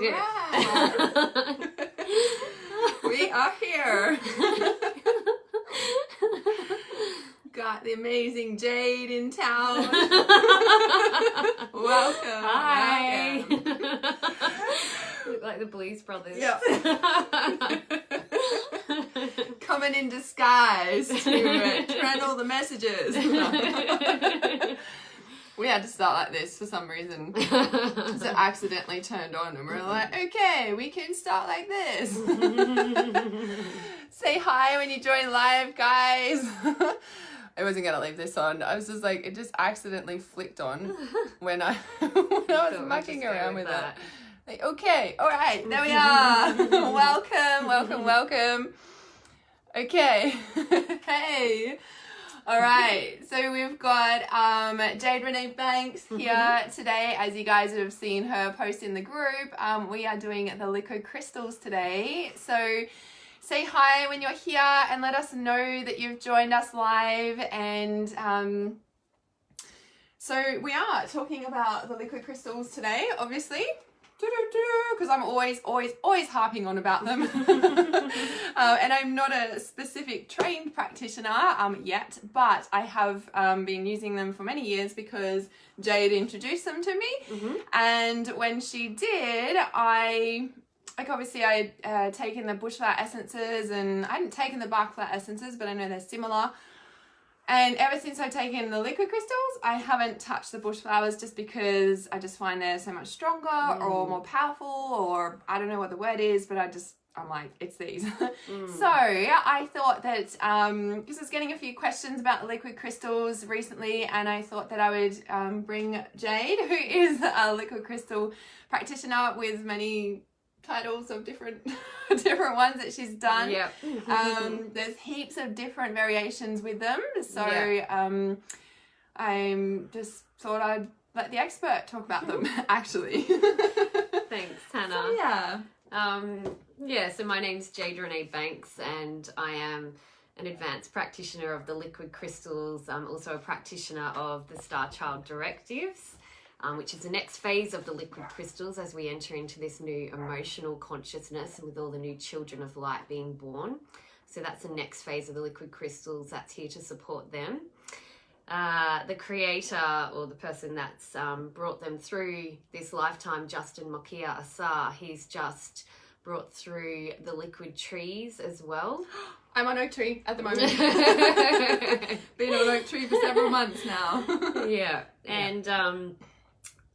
did. Right. We are here. Got the amazing Jade in town. Welcome. Hi. Welcome. Look like the Blues Brothers. Yep. Coming in disguise to trend all the messages. We had to start like this for some reason. So it accidentally turned on and we're like, okay, we can start like this. Say hi when you join live, guys. I wasn't going to leave this on. I was just like, it just accidentally flicked on when I was mucking around with it. Like, okay, all right, there we are. Welcome. Okay. Hey. All right, so we've got Jade Renee Banks here today. As you guys have seen her post in the group, we are doing the liquid crystals today. So say hi when you're here and let us know that you've joined us live. And so we are talking about the liquid crystals today, obviously. Because I'm always harping on about them. And I'm not a specific trained practitioner yet, but I have been using them for many years because Jade introduced them to me. And when she did, obviously I had taken the bushflower essences, and I hadn't taken the bark flower essences, but I know they're similar. And ever since I've taken the liquid crystals, I haven't touched the bush flowers just because I just find they're so much stronger or more powerful, or I don't know what the word is, but I'm like, it's these. So I thought that, because I was getting a few questions about the liquid crystals recently, and I thought that I would bring Jade, who is a liquid crystal practitioner with many titles of different ones that she's done. Yep. There's heaps of different variations with them. So I'm just thought I'd let the expert talk about them, actually. Thanks, Hannah. So my name's Jade Renee Banks, and I am an advanced practitioner of the liquid crystals. I'm also a practitioner of the Star Child directives, which is the next phase of the liquid crystals as we enter into this new emotional consciousness and with all the new children of light being born. So that's the next phase of the liquid crystals that's here to support them. The creator, or the person that's brought them through this lifetime, Justin Mokia Asar, he's just brought through the liquid trees as well. I'm on oak tree at the moment. Been on oak tree for several months now. And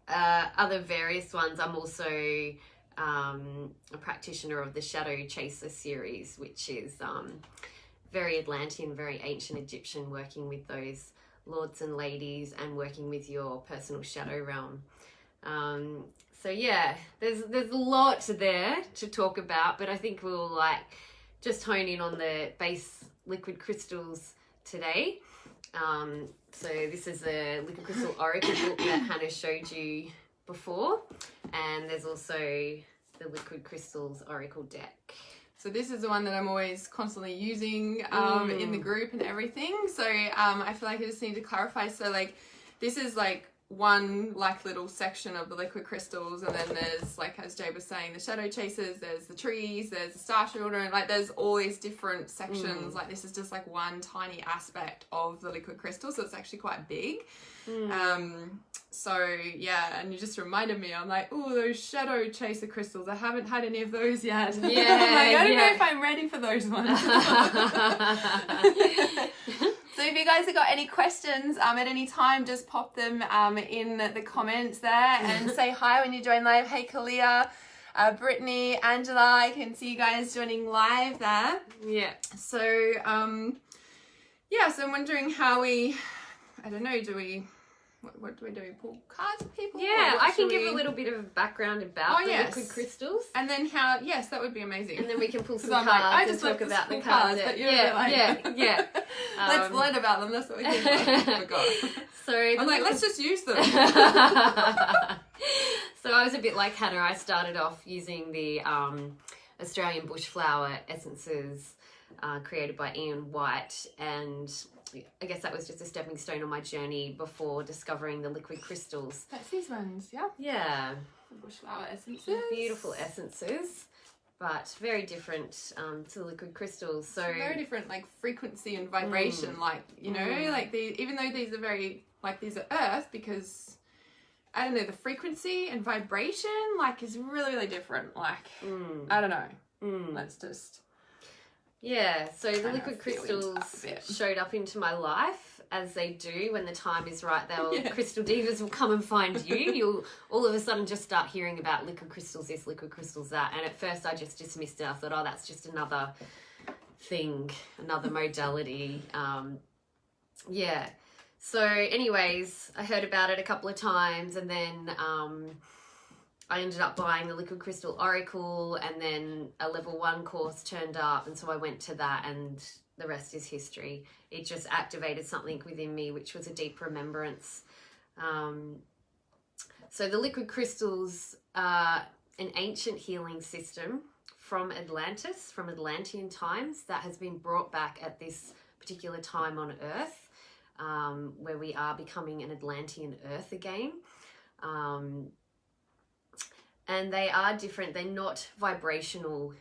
other various ones. I'm also a practitioner of the Shadow Chaser series, which is very Atlantean, very ancient Egyptian, working with those lords and ladies and working with your personal shadow realm. There's a lot there to talk about, but I think we'll just hone in on the base liquid crystals today. So this is a liquid crystal oracle book that Hannah showed you before, and there's also the liquid crystals oracle deck. So this is the one that I'm always constantly using in the group and everything. So I feel like I just need to clarify. So this is one little section of the liquid crystals, and then there's, as Jade was saying, the shadow chasers, there's the trees, there's the star children, there's all these different sections. This is just one tiny aspect of the liquid crystal, so it's actually quite big. And you just reminded me, I'm like, oh, those shadow chaser crystals, I haven't had any of those yet. I don't know if I'm ready for those ones. So if you guys have got any questions at any time, just pop them in the comments there and say hi when you join live. Hey, Kalia, Brittany, Angela, I can see you guys joining live there. So, so I'm wondering how what do we do? Pull cards for people? I can give a little bit of background about the liquid crystals. And then that would be amazing. And then we can pull some cards I just talk about the cards. But you're let's learn about them. That's what we did. I forgot. So I'm let's just use them. So I was a bit like Hannah. I started off using the Australian bushflower essences created by Ian White, and I guess that was just a stepping stone on my journey before discovering the liquid crystals. That's these ones, yeah. Yeah. The bushflower essences. Beautiful essences, but very different to the liquid crystals. So very different, like frequency and vibration. Like, you know, like even though these are very, like these are earth, because I don't know, the frequency and vibration like is really, really different. Like, I don't know. Let's just. Yeah, so the liquid crystals showed up into my life, as they do when the time is right. Crystal divas will come and find you. You'll all of a sudden just start hearing about liquid crystals this, liquid crystals that. And at first I just dismissed it. I thought, oh, that's just another thing, another modality. Yeah. So anyways, I heard about it a couple of times, and then I ended up buying the Liquid Crystal Oracle, and then a level 1 course turned up, and so I went to that, and the rest is history. It just activated something within me, which was a deep remembrance. So the liquid crystals are an ancient healing system from Atlantis, from Atlantean times, that has been brought back at this particular time on Earth, where we are becoming an Atlantean Earth again. And they are different. They're not vibrational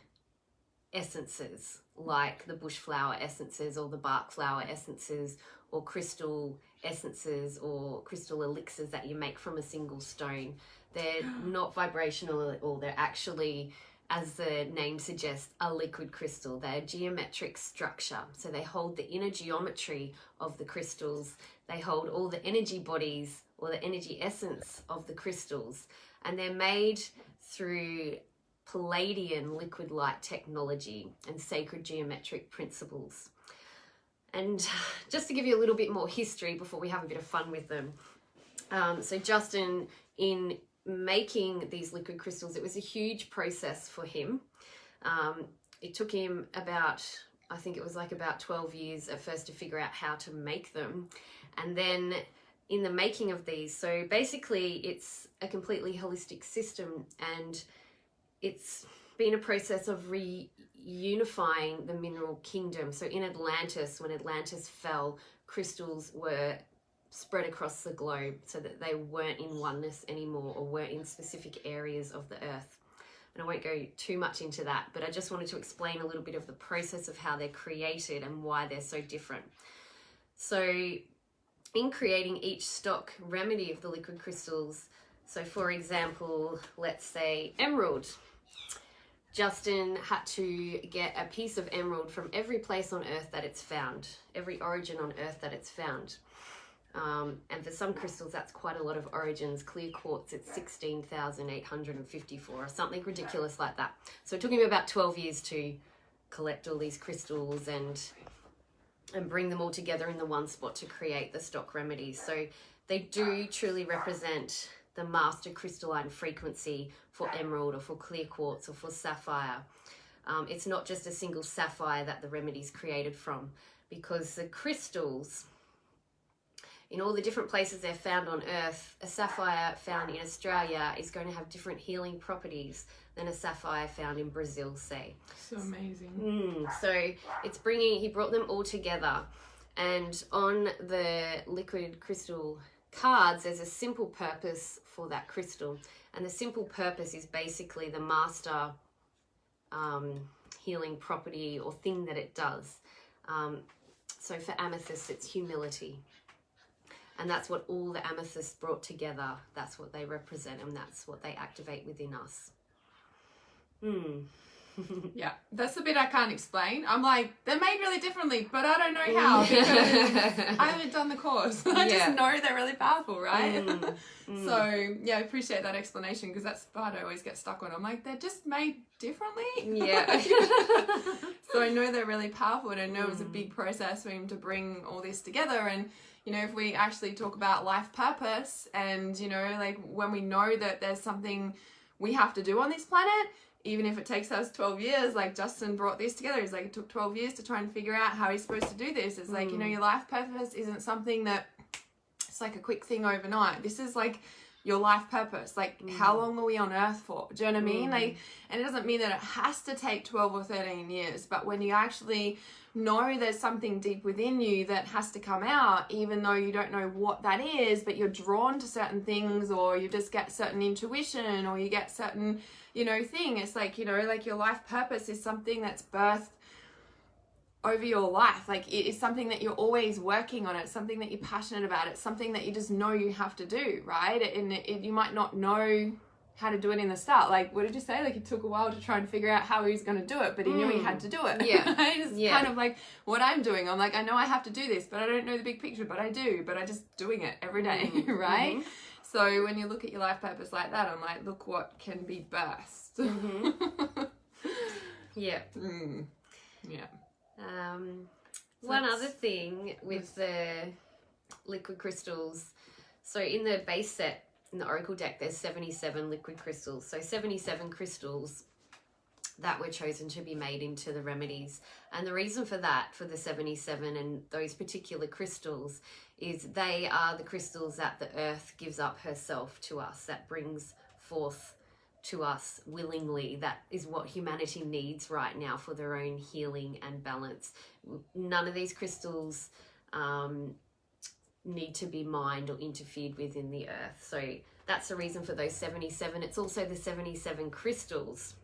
essences like the bushflower essences or the bark flower essences or crystal essences or crystal elixirs that you make from a single stone. They're not vibrational at all. They're actually, as the name suggests, a liquid crystal. They're geometric structure. So they hold the inner geometry of the crystals. They hold all the energy bodies or the energy essence of the crystals. And they're made through Palladian liquid light technology and sacred geometric principles. And just to give you a little bit more history before we have a bit of fun with them. So Justin, in making these liquid crystals, it was a huge process for him. It took him about, I think it was like about 12 years at first to figure out how to make them. And then in the making of these, so basically it's a completely holistic system, and it's been a process of reunifying the mineral kingdom. So in Atlantis, when Atlantis fell, crystals were spread across the globe so that they weren't in oneness anymore or weren't in specific areas of the earth. And I won't go too much into that, but I just wanted to explain a little bit of the process of how they're created and why they're so different. So in creating each stock remedy of the liquid crystals, so for example, let's say emerald. Justin had to get a piece of emerald from every place on earth that it's found, every origin on earth that it's found. And for some crystals, that's quite a lot of origins. Clear quartz, it's 16,854 or something ridiculous like that. So it took him about 12 years to collect all these crystals and bring them all together in the one spot to create the stock remedies. So they do truly represent the master crystalline frequency for emerald or for clear quartz or for sapphire. It's not just a single sapphire that the remedy's created from, because the crystals, in all the different places they're found on Earth, a sapphire found in Australia is going to have different healing properties than a sapphire found in Brazil, say. So amazing. So it's he brought them all together. And on the liquid crystal cards, there's a simple purpose for that crystal. And the simple purpose is basically the master healing property or thing that it does. So for amethyst, it's humility. And that's what all the amethysts brought together. That's what they represent, and that's what they activate within us. Yeah, that's the bit I can't explain. I'm like, they're made really differently, but I don't know how because I haven't done the course. I just know they're really powerful, right? So, yeah, I appreciate that explanation, because that's the part I always get stuck on. I'm like, they're just made differently? Yeah. So I know they're really powerful, and I know it was a big process for him to bring all this together. And you know, if we actually talk about life purpose and, you know, like when we know that there's something we have to do on this planet, even if it takes us 12 years, like Justin brought this together. He's like, it took 12 years to try and figure out how he's supposed to do this. It's like, you know, your life purpose isn't something that it's like a quick thing overnight. This is like your life purpose. Like, how long are we on earth for? Do you know what I mean? Like, and it doesn't mean that it has to take 12 or 13 years, but when you actually know there's something deep within you that has to come out, even though you don't know what that is, but you're drawn to certain things, or you just get certain intuition, or you get certain, you know, thing. It's like, you know, like your life purpose is something that's birthed over your life. Like, it is something that you're always working on. It's something that you're passionate about. It's something that you just know you have to do, right? And you might not know how to do it in the start. Like, what did you say? Like, it took a while to try and figure out how he was going to do it, but he knew he had to do it. Yeah. Right? It's kind of like what I'm doing. I'm like, I know I have to do this, but I don't know the big picture, but I do. But I just doing it every day, right? So when you look at your life purpose like that, I'm like, look what can be burst. Yeah. Yeah. One other thing with the liquid crystals, so in the base set, in the Oracle deck, there's 77 liquid crystals. So 77 crystals that were chosen to be made into the remedies. And the reason for that, for the 77 and those particular crystals, is they are the crystals that the earth gives up herself to us, that brings forth to us willingly. That is what humanity needs right now for their own healing and balance. None of these crystals need to be mined or interfered with in the earth. So that's the reason for those 77. It's also the 77 crystals.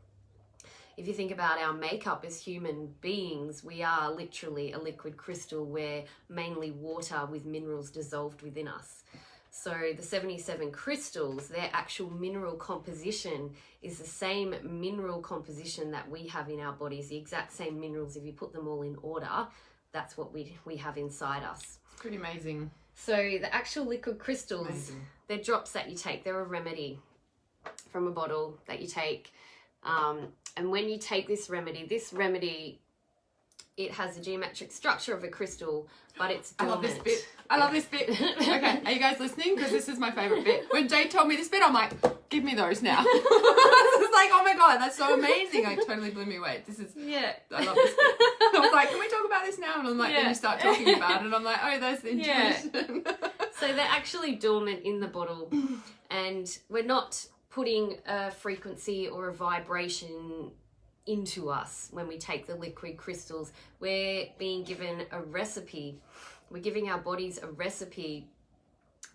If you think about our makeup as human beings, we are literally a liquid crystal. We're mainly water with minerals dissolved within us. So the 77 crystals, their actual mineral composition is the same mineral composition that we have in our bodies, the exact same minerals. If you put them all in order, that's what we have inside us. It's pretty amazing. So the actual liquid crystals, they're drops that you take. They're a remedy from a bottle that you take. And when you take this remedy, it has the geometric structure of a crystal, but it's dormant. I love this bit. Okay, are you guys listening? Because this is my favourite bit. When Jade told me this bit, I'm like, give me those now. It's like, oh my God, that's so amazing. Like, totally blew me away. I love this bit. I was like, can we talk about this now? And I'm like, then you start talking about it. I'm like, oh, there's the intuition. So they're actually dormant in the bottle, and we're not putting a frequency or a vibration into us when we take the liquid crystals. We're being given a recipe. We're giving our bodies a recipe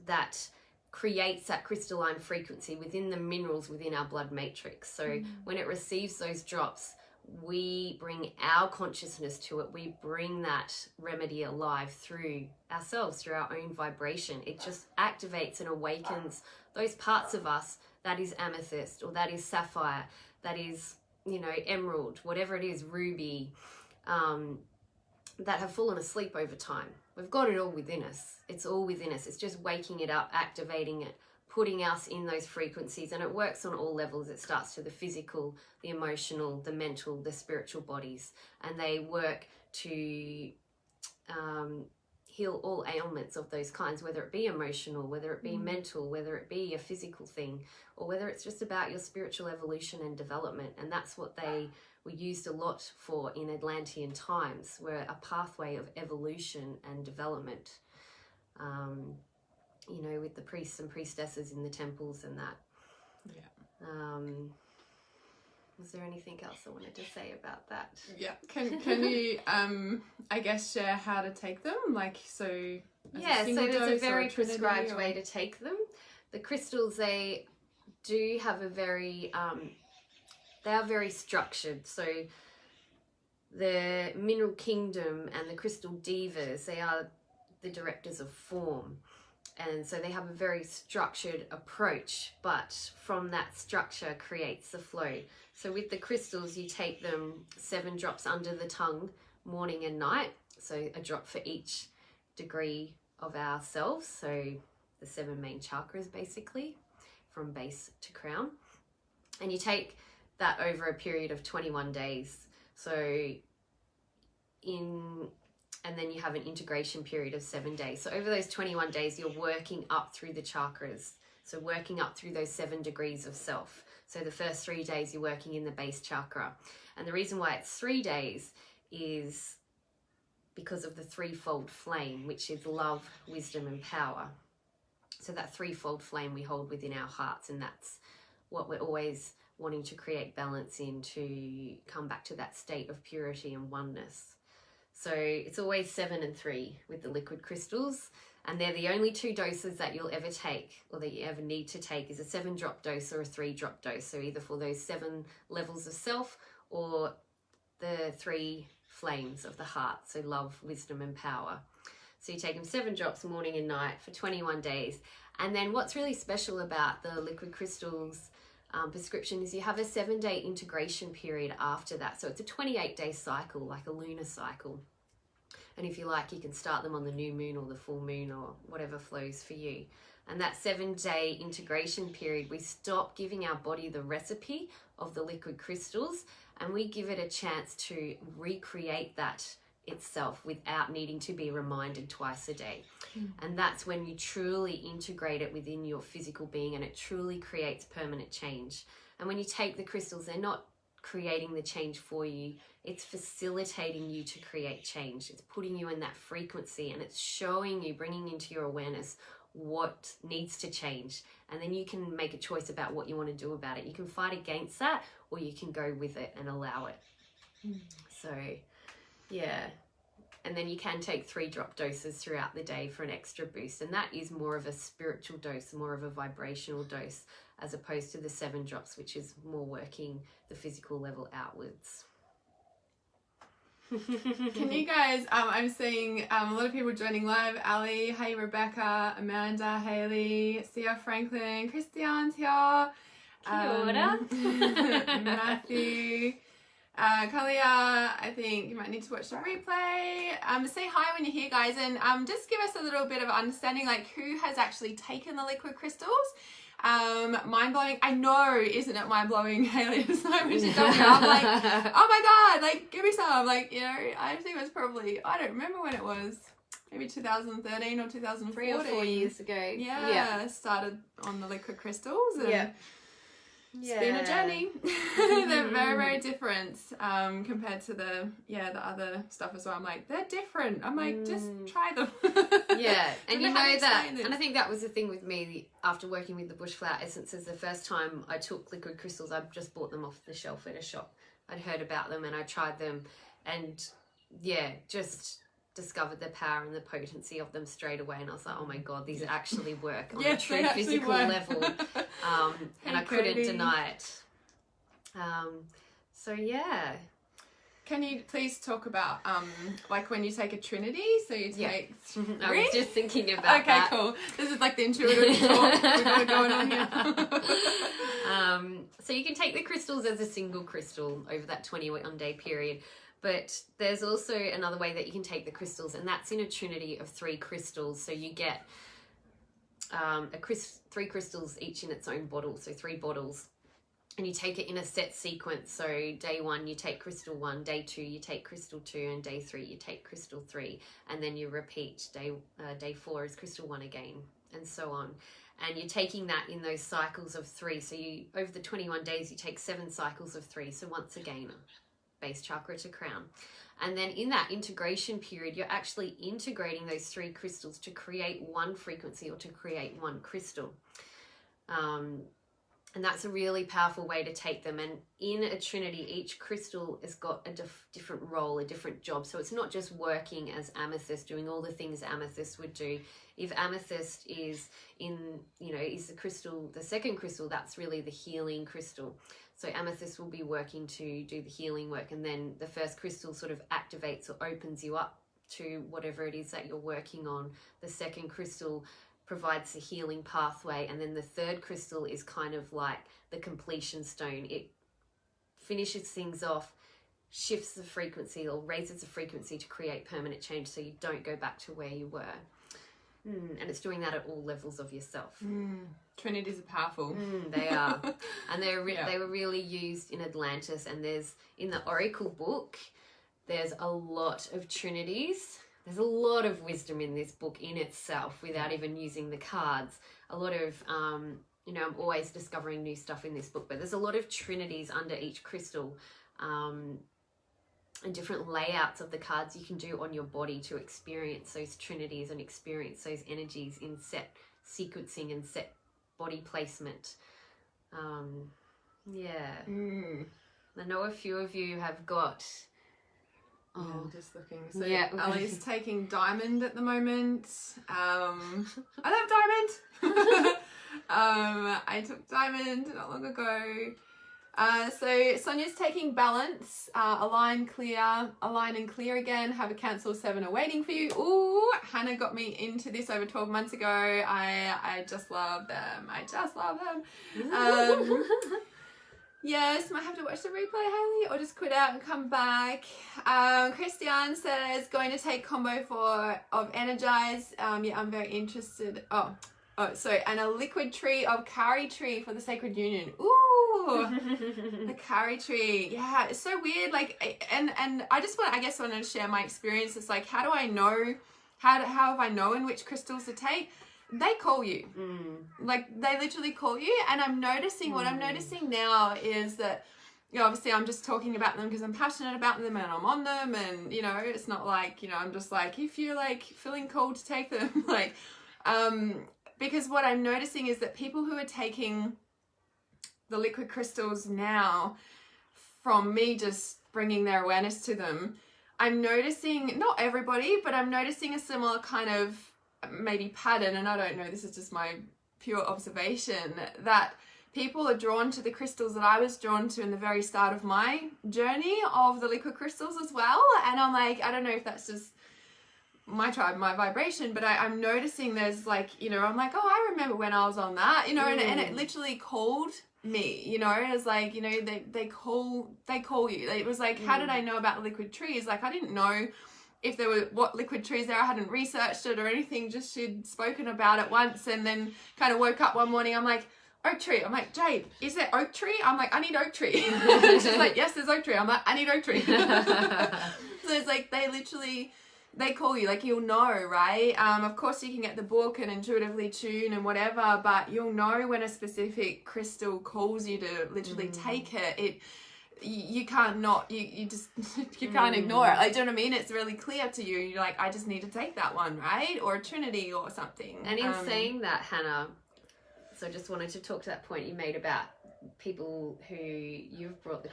that creates that crystalline frequency within the minerals within our blood matrix. So when it receives those drops, we bring our consciousness to it. We bring that remedy alive through ourselves, through our own vibration. It just activates and awakens those parts of us that is amethyst, or that is sapphire, that is, you know, emerald, whatever it is, ruby, that have fallen asleep over time. We've got it all within us. It's all within us. It's just waking it up, activating it, putting us in those frequencies. And it works on all levels. It starts to the physical, the emotional, the mental, the spiritual bodies. And they work to heal all ailments of those kinds, whether it be emotional, whether it be mental, whether it be a physical thing, or whether it's just about your spiritual evolution and development. And that's what they were used a lot for in Atlantean times, were a pathway of evolution and development, you know, with the priests and priestesses in the temples and that. Was there anything else I wanted to say about that? Yeah. Can you, I guess, share how to take them? Like, so... So there's a very prescribed way to take them. The crystals, they do have a very... they are very structured. So the mineral kingdom and the crystal divas, they are the directors of form. And so they have a very structured approach, but from that structure creates the flow. So with the crystals, you take them 7 drops under the tongue, morning and night. So a drop for each degree of ourselves. So the 7 main chakras, basically, from base to crown. And you take that over a period of 21 days. And then you have an integration period of 7 days. So over those 21 days, you're working up through the chakras. So working up through those 7 degrees of self. So the first 3 days, you're working in the base chakra. And the reason why it's 3 days is because of the threefold flame, which is love, wisdom, and power. So that threefold flame we hold within our hearts, and that's what we're always wanting to create balance in, to come back to that state of purity and oneness. So it's always 7 and 3 with the liquid crystals, and they're the only 2 doses that you'll ever take, or that you ever need to take, is a 7-drop dose or a 3-drop dose. So either for those 7 levels of self, or the 3 flames of the heart, so love, wisdom and power. So you take them 7 drops morning and night for 21 days. And then what's really special about the liquid crystals prescription is you have a 7-day integration period after that. So it's a 28-day cycle, like a lunar cycle. And if you like, you can start them on the new moon or the full moon, or whatever flows for you. And that 7-day integration period, we stop giving our body the recipe of the liquid crystals, and we give it a chance to recreate that itself without needing to be reminded twice a day. And that's when you truly integrate it within your physical being, and it truly creates permanent change. And when you take the crystals, they're not creating the change for you, it's facilitating you to create change. It's putting you in that frequency, and it's showing you, bringing into your awareness what needs to change, and then you can make a choice about what you want to do about it. You can fight against that, or you can go with it and allow it. So yeah, and then you can take 3-drop doses throughout the day for an extra boost, and that is more of a spiritual dose, more of a vibrational dose, as opposed to the 7 drops, which is more working the physical level outwards. Can you guys, I'm seeing a lot of people joining live. Ali, hey Rebecca, Amanda, Haley, Sia Franklin, Christian's here. Kia ora. Matthew, Kalia, I think you might need to watch the replay. Say hi when you're here, guys, and just give us a little bit of understanding, like who has actually taken the liquid crystals. Mind-blowing. I know, isn't it mind-blowing, Haley? It's like when she told me, I'm like, oh my god, like give me some. Like, you know, I think it was probably, I don't remember when it was, maybe 2013 or 2014. 3 or 4 years ago. Yeah. Started on the liquid crystals, and it's been a journey. They're very, very different compared to the other stuff as well. I'm like, they're different. I'm like, just try them. And you know that, and I think that was the thing with me after working with the bushflower essences. The first time I took liquid crystals, I just bought them off the shelf at a shop. I'd heard about them and I tried them, and just discovered the power and the potency of them straight away, and I was like, oh my god, these actually work on a true physical level. And I couldn't deny it. So yeah. Can you please talk about like when you take a trinity? So you take I was just thinking about that. Okay, cool. This is like the intuitive talk we've got going on here. So you can take the crystals as a single crystal over that 21-day period. But there's also another way that you can take the crystals, and that's in a trinity of 3 crystals. So you get 3 crystals each in its own bottle, so 3 bottles. And you take it in a set sequence. So day 1, you take crystal 1, day 2, you take crystal 2, and day 3, you take crystal 3. And then you repeat. Day 4 is crystal 1 again, and so on. And you're taking that in those cycles of 3. So you, over the 21 days, you take 7 cycles of 3. So once again, base chakra to crown. And then in that integration period, you're actually integrating those 3 crystals to create one frequency, or to create one crystal. And that's a really powerful way to take them. And in a trinity, each crystal has got a different role, a different job. So it's not just working as amethyst, doing all the things amethyst would do. If amethyst is is the crystal, the second crystal, that's really the healing crystal. So amethyst will be working to do the healing work, and then the first crystal sort of activates or opens you up to whatever it is that you're working on. The second crystal provides the healing pathway, and then the third crystal is kind of like the completion stone. It finishes things off, shifts the frequency or raises the frequency to create permanent change, so you don't go back to where you were. And it's doing that at all levels of yourself. Trinities are powerful. They are. And they were really used in Atlantis, and there's, in the Oracle book, there's a lot of trinities. There's a lot of wisdom in this book in itself without even using the cards. A lot of, I'm always discovering new stuff in this book, but there's a lot of trinities under each crystal, and different layouts of the cards you can do on your body to experience those trinities and experience those energies in set sequencing and set body placement. I know a few of you have got. Yeah, I'm just looking. So yeah, Ellie's taking diamond at the moment. I love diamond. I took diamond not long ago. So Sonia's taking balance, align and clear again, have a cancel 7 awaiting for you. Ooh, Hannah got me into this over 12 months ago. I just love them. Yes, might have to watch the replay, Hayley, or just quit out and come back. Christiane says, going to take combo of Energize. Yeah, I'm very interested. And a liquid tree of Kari tree for the Sacred Union. Ooh, the Kari tree. Yeah, it's so weird. Like, and I just want to share my experience. It's like, how do I know? How have I known which crystals to take? They call you. Like, they literally call you. And I'm noticing, what I'm noticing now is that, you know, obviously I'm just talking about them because I'm passionate about them and I'm on them. And, you know, it's not like, you know, I'm just like, if you're like feeling called to take them, like, because what I'm noticing is that people who are taking the liquid crystals now, from me just bringing their awareness to them, I'm noticing, not everybody, but I'm noticing a similar kind of maybe pattern, and I don't know, this is just my pure observation, that people are drawn to the crystals that I was drawn to in the very start of my journey of the liquid crystals as well. And I'm like, I don't know if that's just my tribe, my vibration, but I'm noticing there's like, you know, I'm like, oh, I remember when I was on that, you know, and it literally called me, you know, it's like, you know, they call you. It was like, how did I know about liquid trees? Like, I didn't know if there were what liquid trees there. I hadn't researched it or anything, just she'd spoken about it once, and then kind of woke up one morning, I'm like, oak tree. I'm like, Jade, is there oak tree? I'm like, I need oak tree. She's like, yes, there's oak tree. I'm like, I need oak tree. So it's like, they call you, like, you'll know, right? Of course you can get the book and intuitively tune and whatever, but you'll know when a specific crystal calls you to literally take it. You can't not, you just, you can't ignore it. Like, do you know what I mean? It's really clear to you. You're like, I just need to take that one, right? Or a Trinity or something. And in saying that, Hannah, so I just wanted to talk to that point you made about people who you've brought the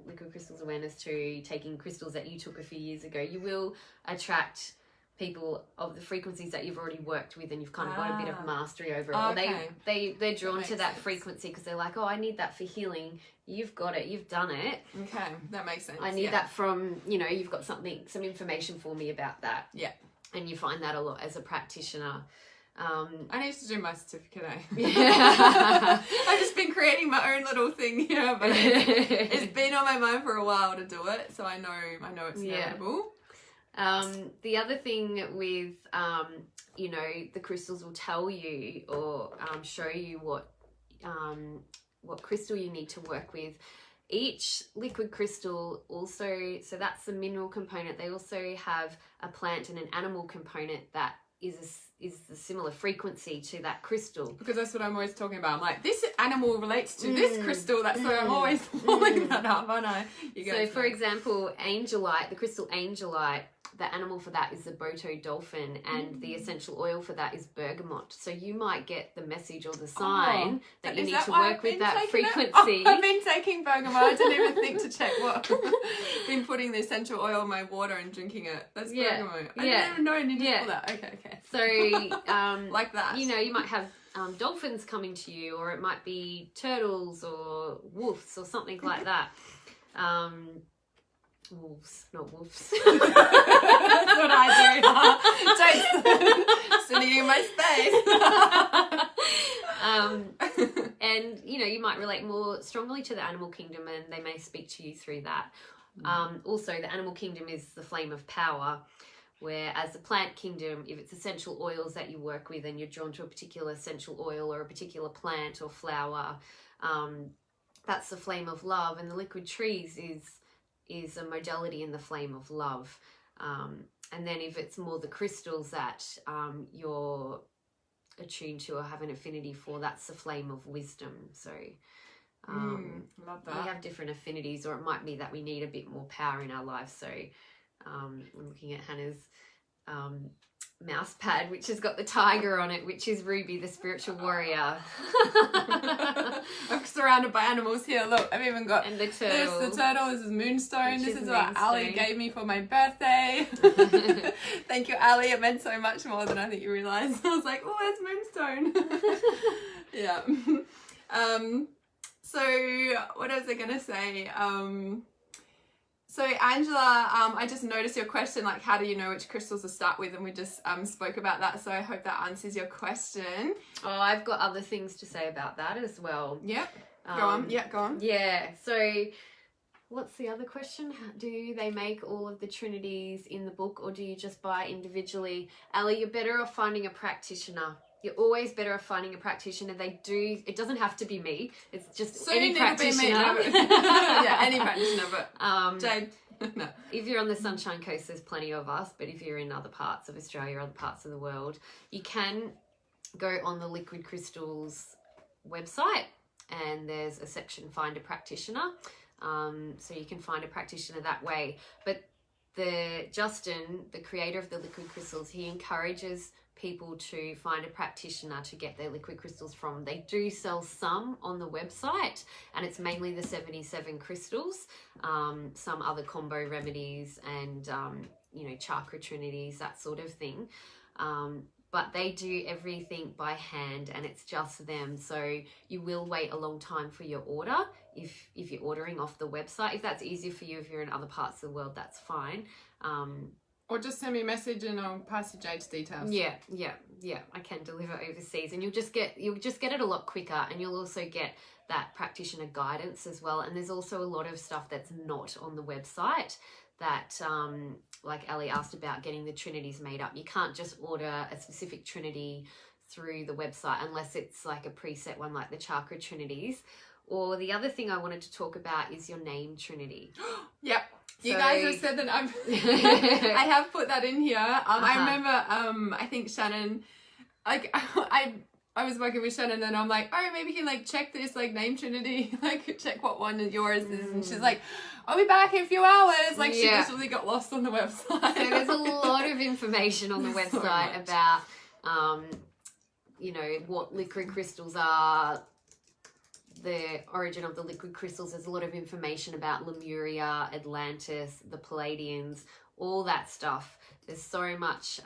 liquid crystals awareness to, taking crystals that you took a few years ago. You will attract people of the frequencies that you've already worked with and you've kind of got a bit of mastery over it. Okay. Or they're drawn to that frequency because they're like, oh, I need that for healing. You've got it. You've done it. Okay, that makes sense. I need that from, you know, you've got some information for me about that. Yeah. And you find that a lot as a practitioner. I need to do my certificate, Yeah. I've just been creating my own little thing here, but it's been on my mind for a while to do it, so I know it's inevitable. The other thing with, you know, the crystals will tell you or show you what crystal you need to work with. Each liquid crystal also, so that's the mineral component. They also have a plant and an animal component that is the similar frequency to that crystal. Because that's what I'm always talking about. I'm like, this animal relates to this crystal. That's why I'm always pulling that up, aren't I? So, for example, angelite, the crystal angelite, the animal for that is the Boto dolphin, and the essential oil for that is bergamot. So you might get the message or the sign that you need to work with that frequency. I've been taking bergamot. I didn't even think to check what. Been putting the essential oil in my water and drinking it. That's bergamot. I didn't even know I needed to pull that. Okay. So like that. You know, you might have dolphins coming to you, or it might be turtles or wolves or something like that. Wolves, not wolves. That's what I do. Sitting in my space. And, you know, you might relate more strongly to the animal kingdom and they may speak to you through that. Also, the animal kingdom is the flame of power, whereas the plant kingdom, if it's essential oils that you work with and you're drawn to a particular essential oil or a particular plant or flower, that's the flame of love. And the liquid trees is a modality in the flame of love. And then if it's more the crystals that you're attuned to or have an affinity for, that's the flame of wisdom. So love that. We have different affinities, or it might be that we need a bit more power in our life. So I'm looking at Hannah's mouse pad, which has got the tiger on it, which is Ruby, the spiritual warrior. I'm surrounded by animals here. Look, I've even got and the turtle. This is the turtle. This is Moonstone. Which This is is what Moonstone. Ali gave me for my birthday. Thank you, Ali. It meant so much more than I think you realise. I was like, oh, that's Moonstone. Yeah. So what was I gonna say? So Angela, I just noticed your question, like, how do you know which crystals to start with? And we just spoke about that. So I hope that answers your question. Oh, I've got other things to say about that as well. Yep. Go on. Yeah, go on. Yeah. So what's the other question? Do they make all of the trinities in the book, or do you just buy individually? Ali, you're better off finding a practitioner. You're always better off finding a practitioner. It doesn't have to be me. It's just So any practitioner. Yeah, any practitioner, but Jade, no. If you're on the Sunshine Coast, there's plenty of us, but if you're in other parts of Australia or other parts of the world, you can go on the Liquid Crystals website, and there's a section Find a Practitioner. So you can find a practitioner that way. But Justin, the creator of the Liquid Crystals, he encourages people to find a practitioner to get their liquid crystals from. They do sell some on the website, and it's mainly the 77 crystals, some other combo remedies, and chakra trinities, that sort of thing. But they do everything by hand, and it's just them. So you will wait a long time for your order if you're ordering off the website. If that's easier for you, if you're in other parts of the world, that's fine. Or just send me a message and I'll pass you Jade's details. Yeah. I can deliver overseas, and you'll just get it a lot quicker, and you'll also get that practitioner guidance as well. And there's also a lot of stuff that's not on the website that, like Ali asked about getting the trinities made up. You can't just order a specific trinity through the website unless it's like a preset one, like the chakra trinities. Or the other thing I wanted to talk about is your name trinity. Yep. You guys have said that I have put that in here. I remember, I think Shannon, like, I was working with Shannon, and I'm like, oh, maybe you can like check this like name trinity, like check what one of yours is. And she's like, I'll be back in a few hours. Like she just really got lost on the website. So there's a lot of information on the website about, what liquid crystals are, the origin of the liquid crystals. There's a lot of information about Lemuria, Atlantis, the Palladians, all that stuff. There's so much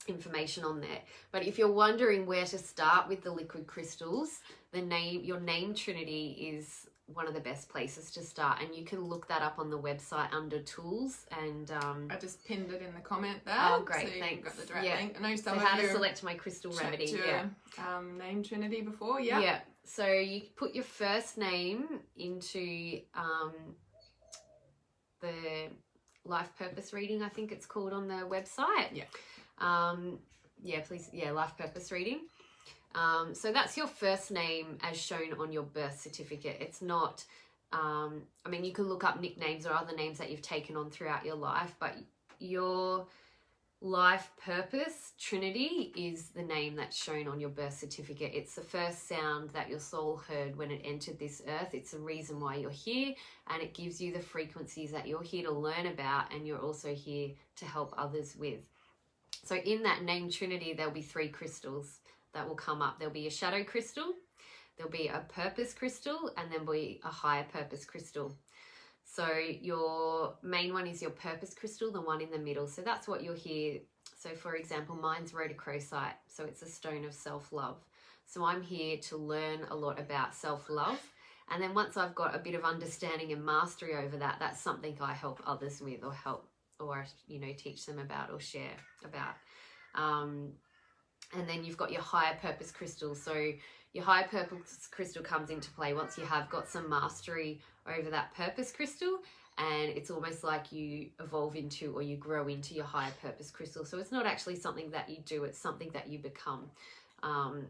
information on there. But if you're wondering where to start with the liquid crystals, your name trinity is one of the best places to start, and you can look that up on the website under tools. And I just pinned it in the comment there. Oh, great! So Thanks. Got the direct link. I know some so of how you to select my crystal remedy. Name trinity before. Yeah. So you put your first name into the life purpose reading, I think it's called on the website. Life purpose reading. So that's your first name as shown on your birth certificate. It's not, you can look up nicknames or other names that you've taken on throughout your life, but your life purpose trinity is the name that's shown on your birth certificate. It's the first sound that your soul heard when it entered this earth. It's the reason why you're here, and it gives you the frequencies that you're here to learn about, and you're also here to help others with. So in that name trinity, there'll be 3 crystals that will come up. There'll be a shadow crystal, there'll be a purpose crystal, and then there'll be a higher purpose crystal. So your main one is your purpose crystal, the one in the middle. So that's what you're here. So for example, mine's rhodochrosite. So it's a stone of self-love. So I'm here to learn a lot about self-love. And then once I've got a bit of understanding and mastery over that, that's something I help others with, or teach them about or share about. And then you've got your higher purpose crystal. So your higher purpose crystal comes into play once you have got some mastery over that purpose crystal, and it's almost like you evolve into, or you grow into, your higher purpose crystal. So it's not actually something that you do, it's something that you become.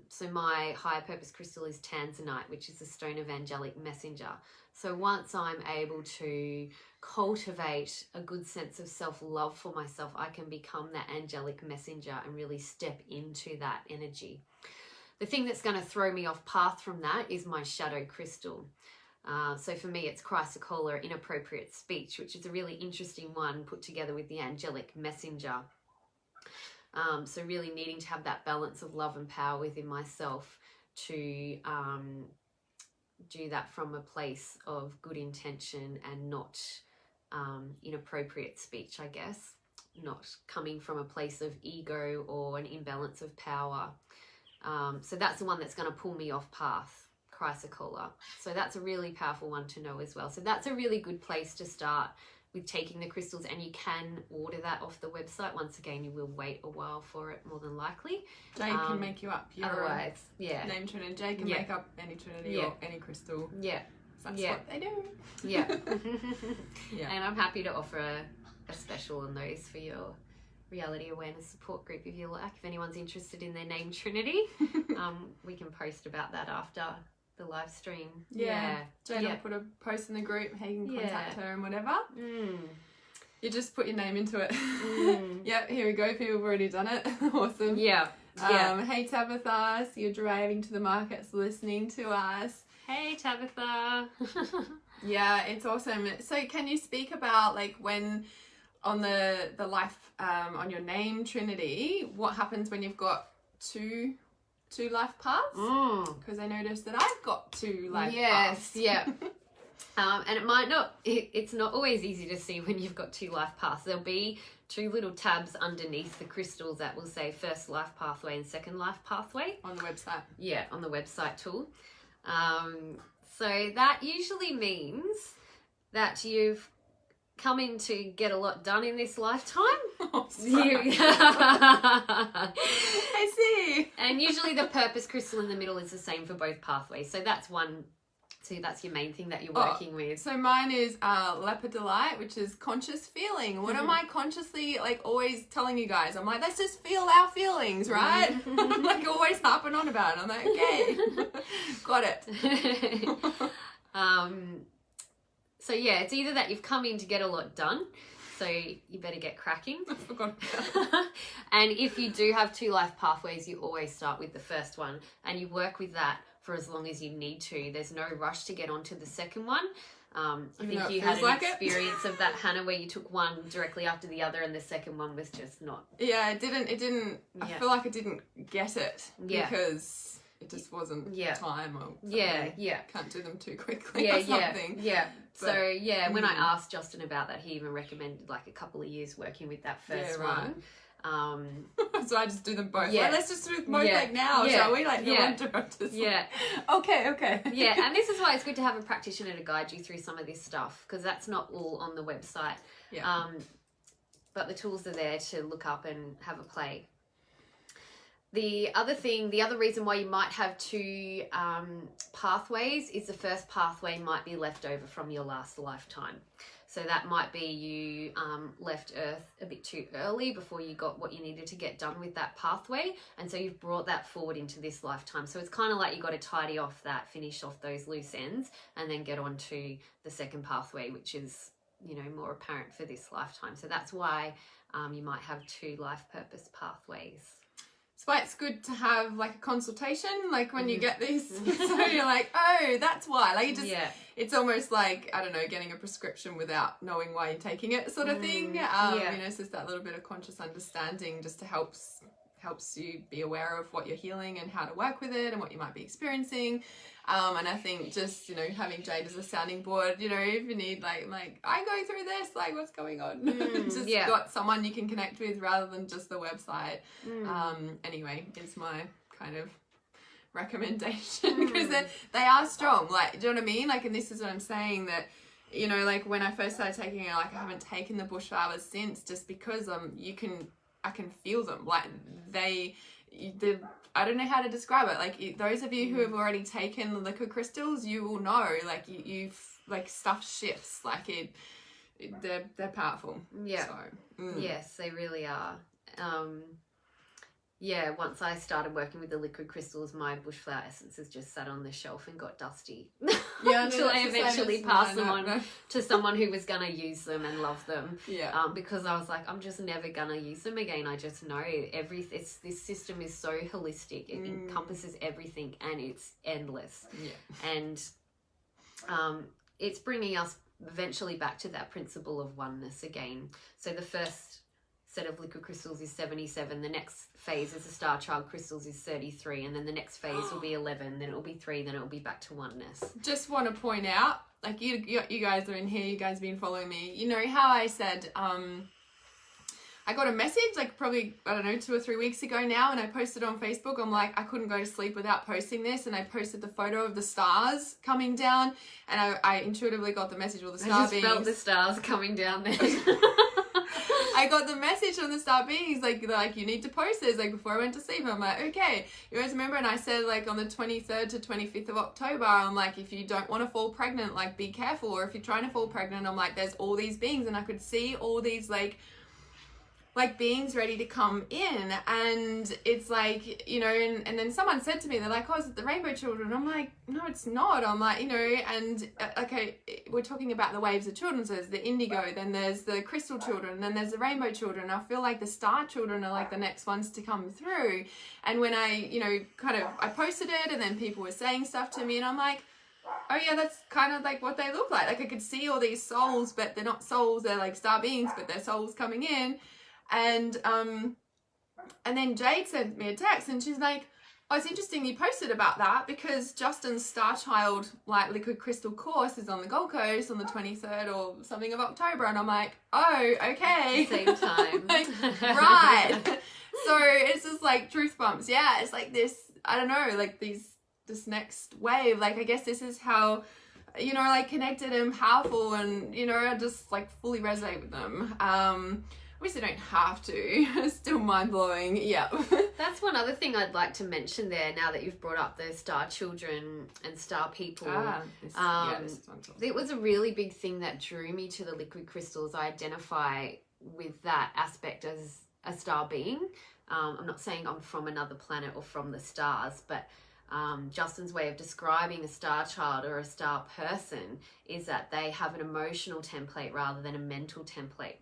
So my higher purpose crystal is tanzanite, which is the stone of angelic messenger. So once I'm able to cultivate a good sense of self-love for myself, I can become that angelic messenger and really step into that energy. The thing that's going to throw me off path from that is my shadow crystal. So for me, it's chrysocolla, inappropriate speech, which is a really interesting one put together with the angelic messenger. So really needing to have that balance of love and power within myself to do that from a place of good intention and not inappropriate speech, I guess, not coming from a place of ego or an imbalance of power. So that's the one that's going to pull me off path, chrysocolla. So that's a really powerful one to know as well. So that's a really good place to start with taking the crystals, and you can order that off the website. Once again, you will wait a while for it, more than likely. Jade can make you up your otherwise, name trinity. Jade can make up any trinity or any crystal. Yeah. That's what they do. Yeah. And I'm happy to offer a special on those for your reality awareness support group if you like. If anyone's interested in their name trinity, we can post about that after the live stream. Jade will put a post in the group how you can contact her and whatever. You just put your name into it. Yep, here we go. People have already done it. Awesome. Hey Tabitha, so you're driving to the markets listening to us. Hey Tabitha. Yeah, it's awesome. So can you speak about like when on the life on your name trinity, what happens when you've got two life paths? Because I noticed that I've got two life paths. And it might not, it's not always easy to see when you've got two life paths. There'll be two little tabs underneath the crystals that will say first life pathway and second life pathway. On the website. Yeah, on the website tool. So that usually means that you've come in to get a lot done in this lifetime. I see. And usually the purpose crystal in the middle is the same for both pathways. So that's one. So that's your main thing that you're working with. So mine is lepidolite, which is conscious feeling. What am I consciously like always telling you guys? I'm like, let's just feel our feelings, right? I'm like always harping on about it. I'm like, okay, got it. So yeah, it's either that you've come in to get a lot done, so you better get cracking. I forgot about that. And if you do have two life pathways, you always start with the first one and you work with that for as long as you need to. There's no rush to get onto the second one. I think you had an experience of that, Hannah, where you took one directly after the other and the second one was just not. Yeah, it didn't, I feel like I didn't get it because it just wasn't time or something. Can't do them too quickly or something. So when I asked Justin about that, he even recommended like a couple of years working with that first one. So I just do them both. Like, let's just do both like now, shall we? Like one director's. Okay. And this is why it's good to have a practitioner to guide you through some of this stuff, because that's not all on the website. But the tools are there to look up and have a play. The other reason why you might have two pathways is the first pathway might be left over from your last lifetime. So that might be you left Earth a bit too early before you got what you needed to get done with that pathway. And so you've brought that forward into this lifetime. So it's kind of like you got to tidy off that, finish off those loose ends, and then get on to the second pathway, which is, more apparent for this lifetime. So that's why you might have two life purpose pathways. That's why it's good to have like a consultation, like when you get this, so you're like, oh, that's why. Like you just, it's almost like, I don't know, getting a prescription without knowing why you're taking it sort of thing. It's just that little bit of conscious understanding just to helps you be aware of what you're healing and how to work with it and what you might be experiencing. And I think just, having Jade as a sounding board, if you need like I go through this, like what's going on? Just got someone you can connect with rather than just the website. Anyway, is my kind of recommendation, because they are strong. Like, do you know what I mean? Like, and this is what I'm saying, that, like when I first started taking it, like I haven't taken the bush flowers since, just because I can feel them. Like I don't know how to describe it. Like those of you who have already taken the liquid crystals, you will know. Like you've like stuff shifts. Like they're powerful. Yeah. So, yes, they really are. Once I started working with the liquid crystals, my bushflower essences just sat on the shelf and got dusty. Until I eventually passed them on to someone who was gonna use them and love them. Because I was like, I'm just never gonna use them again. I just know this system is so holistic. It encompasses everything and it's endless. And it's bringing us eventually back to that principle of oneness again. So the first set of liquid crystals is 77. The next phase is the star child crystals is 33, and then the next phase will be 11, then it will be 3, then it will be back to oneness. Just want to point out, like you guys are in here, you guys have been following me. You know how I said I got a message like probably, I don't know, 2 or 3 weeks ago now, and I posted on Facebook. I'm like, I couldn't go to sleep without posting this, and I posted the photo of the stars coming down, and I intuitively got the message, well, the star beings. I just felt the stars coming down there. I got the message from the star beings, like you need to post this, like before I went to sleep. I'm like, okay. You guys remember? And I said like on the 23rd to 25th of October, I'm like, if you don't want to fall pregnant, like be careful. Or if you're trying to fall pregnant, I'm like, there's all these beings, and I could see all these like beings ready to come in, and it's like, you know, and then someone said to me, they're like, oh, is it the rainbow children? I'm like, no, it's not. I'm like, you know, and okay, we're talking about the waves of children, so there's the indigo, then there's the crystal children, then there's the rainbow children. I feel like the star children are like the next ones to come through. And when I, you know, I posted it, and then people were saying stuff to me, and I'm like, oh yeah, that's kind of like what they look like. Like I could see all these souls, but they're not souls, they're like star beings, but they're souls coming in. And then Jade sent me a text, and she's like, oh, it's interesting you posted about that, because Justin's Star Child like liquid crystal course is on the Gold Coast on the 23rd or something of October. And I'm like, oh, okay. Same time. Like, right. So it's just like truth bumps. Yeah, it's like this, I don't know, like this next wave. Like I guess this is how, you know, like connected and powerful, and, you know, I just like fully resonate with them. Obviously don't have to. It's still mind-blowing. Yeah. That's one other thing I'd like to mention there, now that you've brought up the star children and star people. It was a really big thing that drew me to the liquid crystals. I identify with that aspect as a star being. I'm not saying I'm from another planet or from the stars, but Justin's way of describing a star child or a star person is that they have an emotional template rather than a mental template.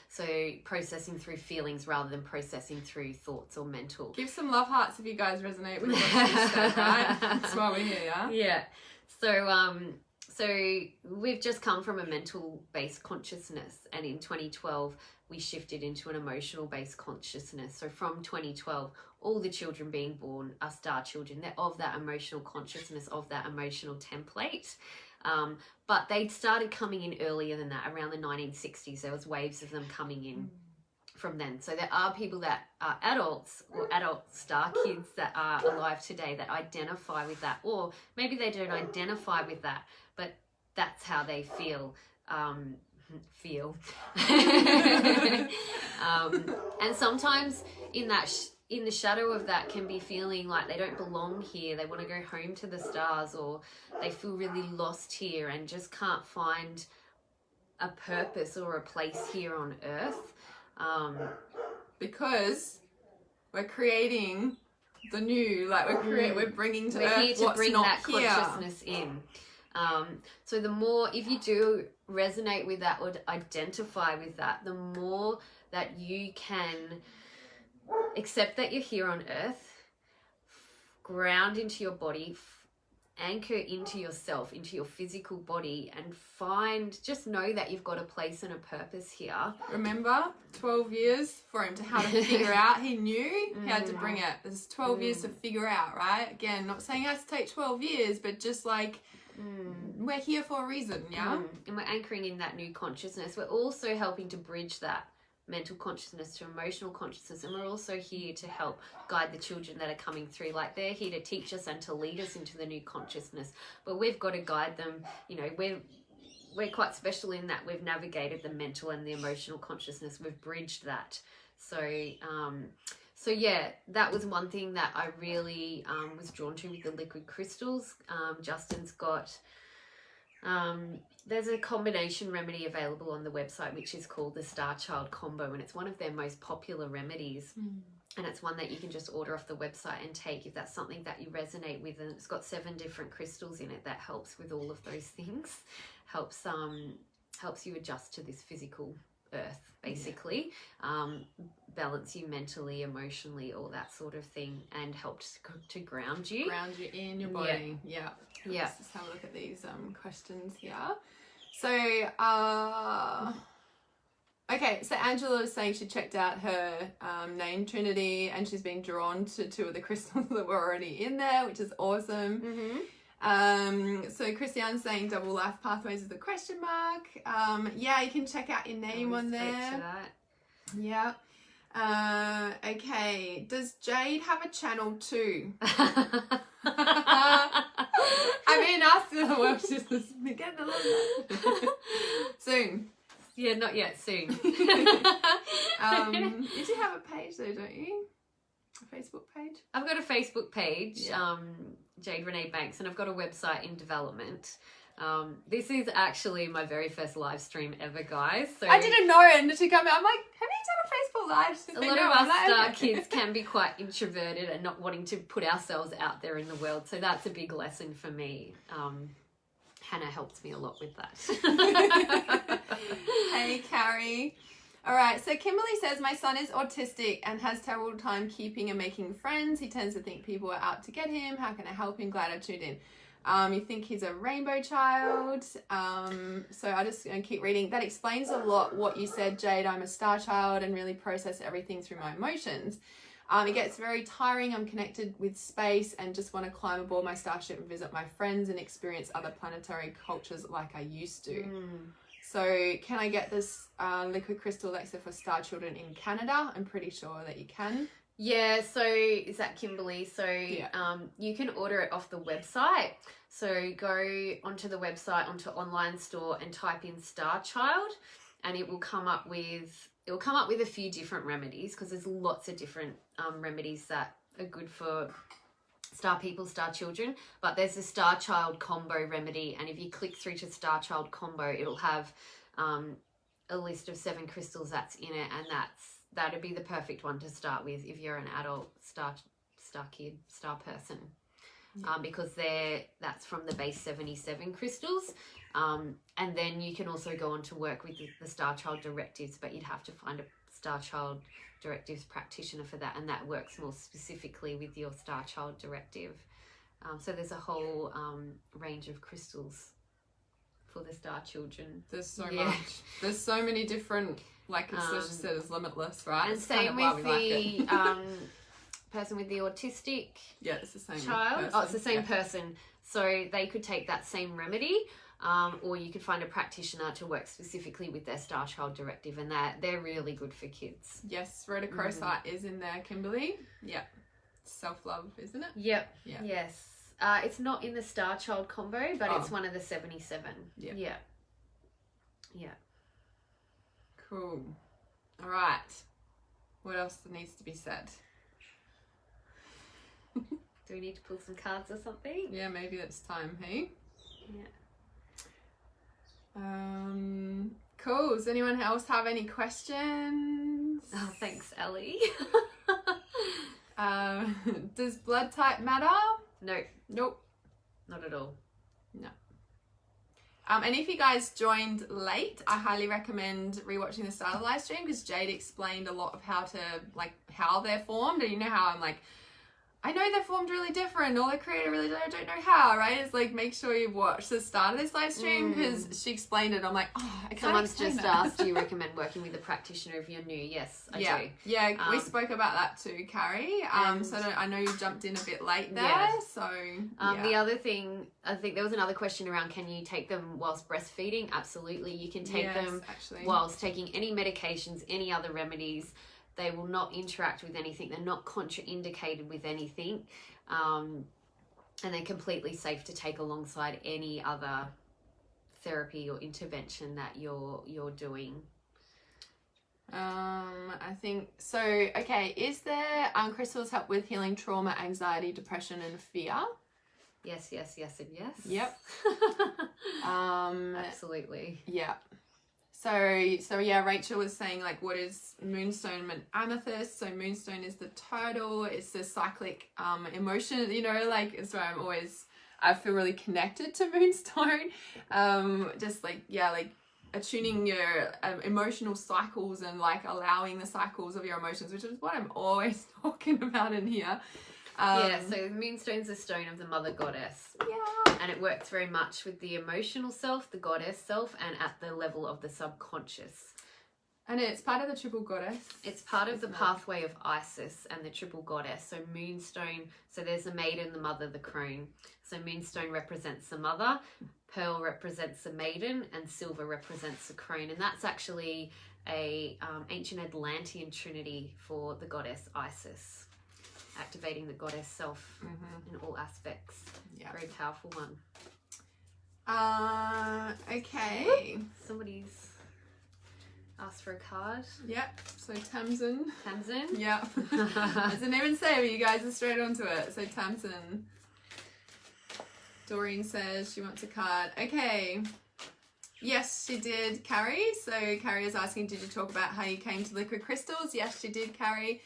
So processing through feelings rather than processing through thoughts or mental. Give some love hearts if you guys resonate with what you said, right? That's why we're here, yeah? Yeah. So we've just come from a mental-based consciousness, and in 2012 we shifted into an emotional-based consciousness. So from 2012, all the children being born are star children. They're of that emotional consciousness, of that emotional template. But they'd started coming in earlier than that, around the 1960s. There was waves of them coming in from then. So there are people that are adults or adult star kids that are alive today that identify with that, or maybe they don't identify with that, but that's how they feel. And sometimes in the shadow of that can be feeling like they don't belong here, they want to go home to the stars, or they feel really lost here and just can't find a purpose or a place here on earth. Because we're creating the new, like we're bringing to earth here to what's bring not that here. consciousness in. So the more, if you do resonate with that or identify with that, the more that you can accept that you're here on earth, ground into your body, anchor into yourself, into your physical body, and just know that you've got a place and a purpose here. Remember, 12 years for him to have to figure out. He knew he had to bring it. There's 12 years to figure out, right? Again, not saying it has to take 12 years, but just like we're here for a reason, yeah? And we're anchoring in that new consciousness. We're also helping to bridge that mental consciousness to emotional consciousness, and we're also here to help guide the children that are coming through. Like, they're here to teach us and to lead us into the new consciousness, but we've got to guide them. You know, we're quite special in that we've navigated the mental and the emotional consciousness. We've bridged that. So yeah, that was one thing that I really was drawn to with the liquid crystals. Justin's got there's a combination remedy available on the website, which is called the Star Child Combo, and it's one of their most popular remedies. And it's one that you can just order off the website and take if that's something that you resonate with. And it's got 7 different crystals in it that helps with all of those things. Helps you adjust to this physical earth, basically. Balance you mentally, emotionally, all that sort of thing, and helps to ground you. Ground you in your body. Yeah. Let's just have a look at these questions here. So Okay, so Angela was saying she checked out her name Trinity and she's been drawn to 2 of the crystals that were already in there, which is awesome. So Christiane's saying double life pathways is the question mark. Yeah, you can check out your name on there. Yeah. Okay, does Jade have a channel too? I mean, after the world, she's getting a little soon. Yeah, not yet. Soon. You do have a page though, don't you? A Facebook page? I've got a Facebook page, Jade Renee Banks, and I've got a website in development. This is actually my very first live stream ever, guys. So I didn't know it until she came out. I'm like, have you done a Facebook live? A lot of us star kids can be quite introverted and not wanting to put ourselves out there in the world. So that's a big lesson for me. Hannah helped me a lot with that. Hey, Carrie. All right, so Kimberly says, my son is autistic and has terrible time keeping and making friends. He tends to think people are out to get him. How can I help him? Glad I tuned in. You think he's a rainbow child. So I just going to keep reading. That explains a lot what you said, Jade. I'm a star child and really process everything through my emotions. It gets very tiring. I'm connected with space and just want to climb aboard my starship and visit my friends and experience other planetary cultures like I used to. So can I get this liquid crystal Alexa for star children in Canada? I'm pretty sure that you can. Yeah, so is that Kimberly? So you can order it off the website. So go onto the website, onto online store and type in Star Child and it will come up with a few different remedies because there's lots of different remedies that are good for star people, star children, but there's a Star Child combo remedy, and if you click through to Star Child combo, it'll have a list of 7 crystals that's in it, and that'd be the perfect one to start with if you're an adult star kid, star person, because that's from the base 77 crystals, and then you can also go on to work with the Star Child directives, but you'd have to find a Star Child directives practitioner for that, and that works more specifically with your Star Child directive. So there's a whole range of crystals for the star children. There's so much. There's so many different, like Sasha said, it's limitless, right? And it's same kind of with the person with the autistic it's the same child. person. Oh, it's the same person. So they could take that same remedy, or you could find a practitioner to work specifically with their Star Child directive, and they're really good for kids. Yes, rhodochrosite is in there, Kimberly. Yeah. Self-love, isn't it? Yep. Yeah. Yes. It's not in the Star Child combo, but it's one of the 77. Yeah. Cool. All right. What else needs to be said? Do we need to pull some cards or something? Yeah, maybe it's time, hey? Yeah. Cool. Does anyone else have any questions? Oh, thanks, Ellie. Does blood type matter? No. Nope. Not at all. No. And if you guys joined late, I highly recommend rewatching the start of the live stream because Jade explained a lot of how they're formed. And you know how I'm like, I know they're formed really different, or the creator really don't know how, right? It's like, make sure you watch the start of this live stream because she explained it. I'm like, oh, I can't Someone's explain just that. asked, do you recommend working with a practitioner if you're new? Yes, I do. Yeah, we spoke about that too, Carrie. So I know you jumped in a bit late there. So the other thing, I think there was another question around, can you take them whilst breastfeeding? Absolutely, you can take them whilst taking any medications, any other remedies. They will not interact with anything. They're not contraindicated with anything. And they're completely safe to take alongside any other therapy or intervention that you're doing. I think so. Okay, is there crystals help with healing trauma, anxiety, depression, and fear? Yes, and yes. Yep. Absolutely. Yeah. So yeah, Rachel was saying, like, what is moonstone and amethyst? So moonstone is the turtle. It's the cyclic emotion, you know, like, it's why I feel really connected to moonstone. Just like, attuning your emotional cycles and like allowing the cycles of your emotions, which is what I'm always talking about in here. So moonstone's a stone of the mother goddess. Yeah. And it works very much with the emotional self, the goddess self, and at the level of the subconscious. And it's part of the triple goddess. It's part of the pathway of Isis and the triple goddess. So moonstone, so there's the maiden, the mother, the crone. So moonstone represents the mother, pearl represents the maiden, and silver represents the crone. And that's actually a ancient Atlantean trinity for the goddess Isis, activating the goddess self in all aspects. Yeah, very powerful one. Okay. Somebody's asked for a card. Yep. So Tamsin. Tamsin. Yep. I didn't even say, but you guys are straight onto it. So Tamsin. Doreen says she wants a card. Okay. Yes, she did, Carrie. So Carrie is asking, did you talk about how you came to liquid crystals? Yes, she did, Carrie.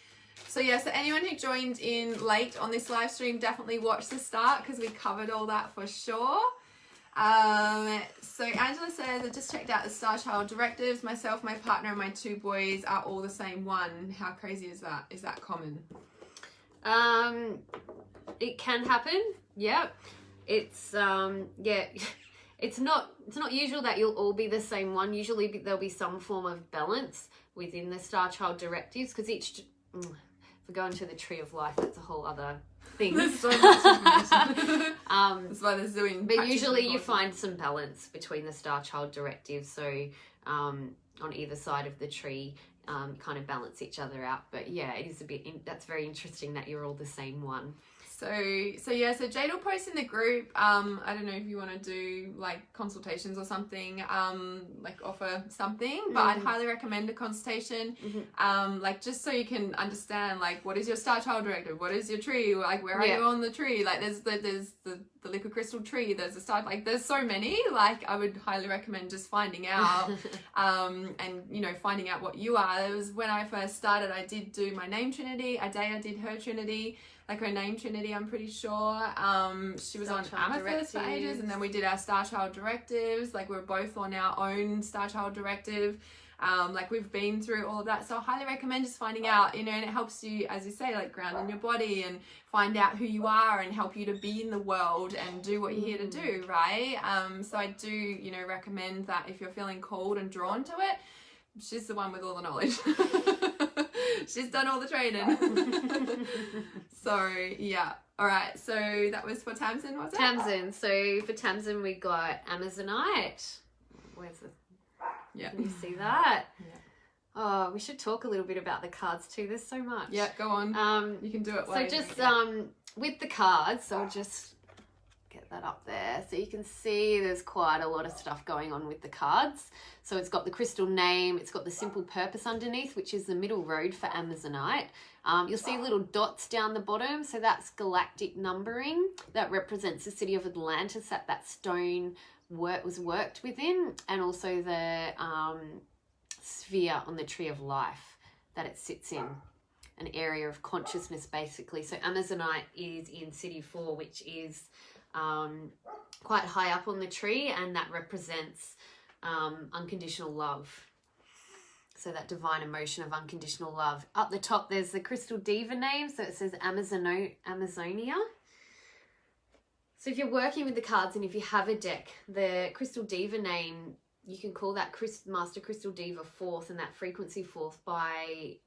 So yeah, so anyone who joined in late on this live stream, definitely watch the start because we covered all that for sure. So Angela says, I just checked out the Star Child directives. Myself, my partner, and my 2 boys are all the same one. How crazy is that? Is that common? It can happen. Yeah. It's it's not usual that you'll all be the same one. Usually there'll be some form of balance within the Star Child directives, because each if we go into the tree of life, that's a whole other thing. There's so much information. That's why they're doing. But usually you find some balance between the Star Child directives. So on either side of the tree, kind of balance each other out. But yeah, it is a bit. That's very interesting that you're all the same one. So yeah, so Jade will post in the group. I don't know if you want to do like consultations or something, like offer something, but I'd highly recommend a consultation. Like just so you can understand, like, what is your Star Child directive? What is your tree? Like, where are you on the tree? Like, there's the liquid crystal tree. There's the star. Like, there's so many. Like, I would highly recommend just finding out, and you know, finding out what you are. It was when I first started. I did do my name trinity. Adaya did her trinity. Like her name trinity, I'm pretty sure. She was on Amethyst for ages, and then we did our Star Child directives. Like, we're both on our own Star Child directive. Like, we've been through all of that, so I highly recommend just finding out, you know, and it helps you, as you say, like, ground in your body and find out who you are and help you to be in the world and do what you're here to do, right? So I do, you know, recommend that if you're feeling called and drawn to it, she's the one with all the knowledge. She's done all the training. So yeah, all right, so that was for Tamsin, was it? Tamsin. So for Tamsin we got Amazonite. Where's the... Yeah, can you see that? Yeah. Oh, we should talk a little bit about the cards too. There's so much. Yeah, go on. You can do it. So just with the cards, so I'll just get that up there so you can see there's quite a lot of stuff going on with the cards. So it's got the crystal name, it's got the simple purpose underneath, which is the middle road for Amazonite. You'll see little dots down the bottom, so that's galactic numbering. That represents the city of Atlantis that stone was worked within, and also the sphere on the tree of life that it sits in, an area of consciousness basically. So Amazonite is in City 4, which is quite high up on the tree, and that represents unconditional love. So that divine emotion of unconditional love. Up the top there's the Crystal Diva name, so it says Amazonia. So if you're working with the cards and if you have a deck, the Crystal Diva name, you can call that Master Crystal Diva 4th, and that frequency 4th by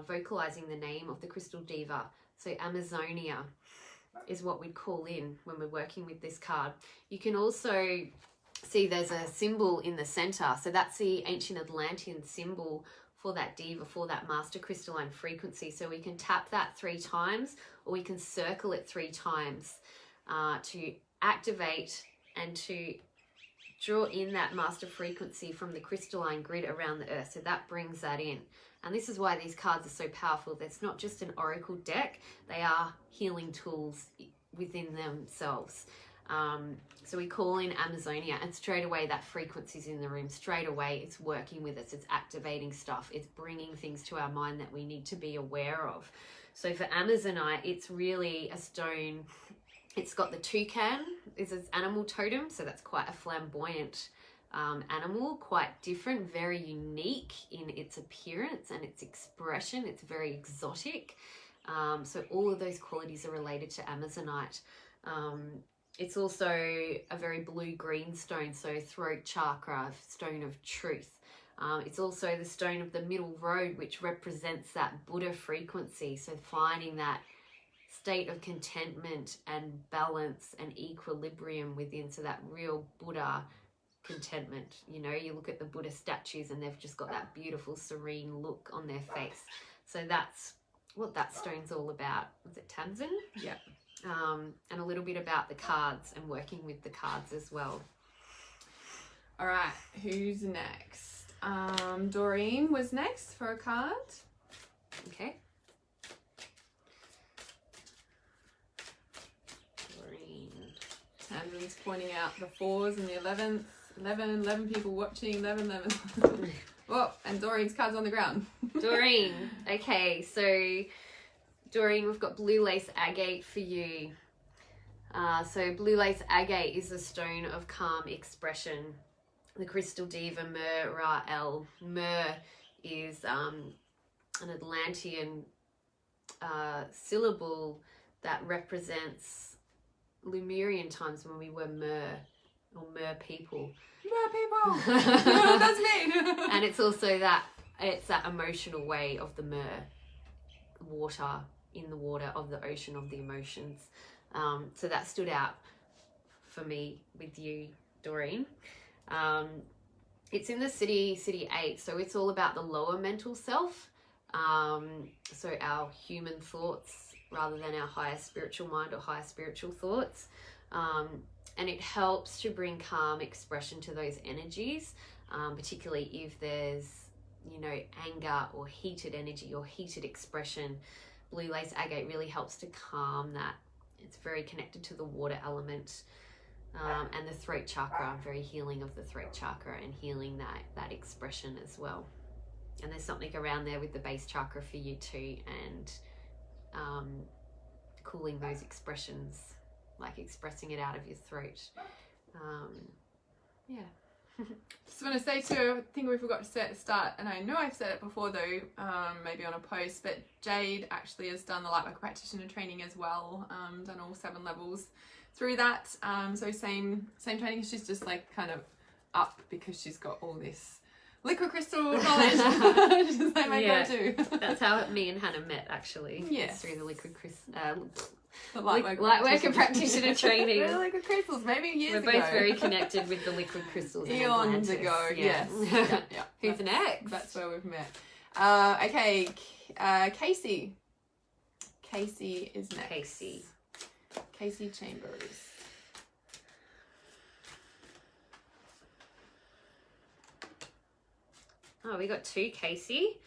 vocalizing the name of the Crystal Diva. So Amazonia is what we'd call in when we're working with this card. You can also see there's a symbol in the center. So that's the ancient Atlantean symbol for that diva, for that master crystalline frequency. So we can tap that 3 times, or we can circle it 3 times to activate and to draw in that master frequency from the crystalline grid around the earth. So that brings that in. And this is why these cards are so powerful. It's not just an oracle deck, they are healing tools within themselves. So we call in Amazonia, and straight away that frequency's in the room. Straight away it's working with us, it's activating stuff, it's bringing things to our mind that we need to be aware of. So for Amazonite, it's really a stone. It's got the toucan, it's an animal totem, so that's quite a flamboyant animal, quite different, very unique in its appearance and its expression. It's very exotic. So all of those qualities are related to Amazonite. It's also a very blue-green stone, so throat chakra, stone of truth. It's also the stone of the middle road, which represents that Buddha frequency. So finding that state of contentment and balance and equilibrium within, so that real Buddha contentment. You know, you look at the Buddha statues and they've just got that beautiful serene look on their face. So that's what that stone's all about. Was it Tanzan? Yeah. And a little bit about the cards and working with the cards as well. All right, who's next? Doreen was next for a card. Okay. Doreen. Tanzan's pointing out the 4s and the 11th. 11 people watching, 11. Oh, and Doreen's card's on the ground. Doreen. Okay, so Doreen, we've got blue lace agate for you. So blue lace agate is a stone of calm expression. The crystal diva Myrrh Ra-El. Myrrh is an Atlantean syllable that represents Lemurian times when we were Myrrh, or Myrrh people. Myrrh people! That's me! And it's also that, it's that emotional way of the Myrrh, water, in the water of the ocean of the emotions. So that stood out for me with you, Doreen. It's in the city 8, so it's all about the lower mental self. So our human thoughts rather than our higher spiritual mind or higher spiritual thoughts. And it helps to bring calm expression to those energies, particularly if there's, you know, anger or heated energy or heated expression. Blue lace agate really helps to calm that. It's very connected to the water element. And the throat chakra, very healing of the throat chakra and healing that expression as well. And there's something around there with the base chakra for you too, and cooling those expressions, like expressing it out of your throat. Yeah. Just want to say too, I think we forgot to say at the start, and I know I've said it before though, maybe on a post, but Jade actually has done the Lightwork Practitioner training as well, done all 7 levels through that. So same training. She's just like kind of up because she's got all this liquid crystal knowledge. She's like my go-to. That's how me and Hannah met actually. Yes. Through the liquid crystal. The Lightwork and practitioner training. The liquid crystals, maybe years ago. We're both very connected with the liquid crystals. Eons ago, yes. Yeah. Who's next? That's where we've met. Okay, Casey. Casey is next. Casey Chambers. Oh, we got 2 Casey.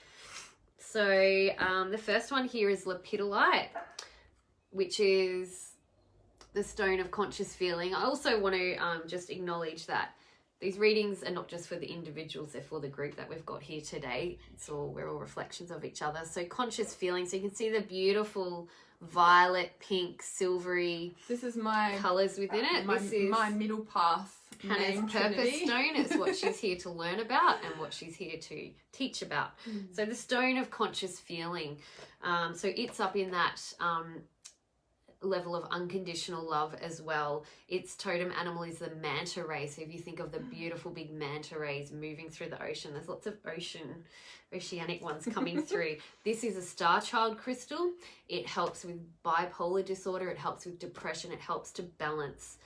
So the first one here is lepidolite, which is the stone of conscious feeling. I also want to just acknowledge that these readings are not just for the individuals, they're for the group that we've got here today. We're all reflections of each other. So conscious feeling, so you can see the beautiful violet, pink, silvery, this is my colours within it. This is my middle path. Hannah's purpose stone. It's what she's here to learn about and what she's here to teach about. So the stone of conscious feeling. So it's up in that level of unconditional love as well. Its totem animal is the manta ray. So if you think of the beautiful big manta rays moving through the ocean, there's lots of oceanic ones coming through. This is a star child crystal. It helps with bipolar disorder. It helps with depression. It helps to balance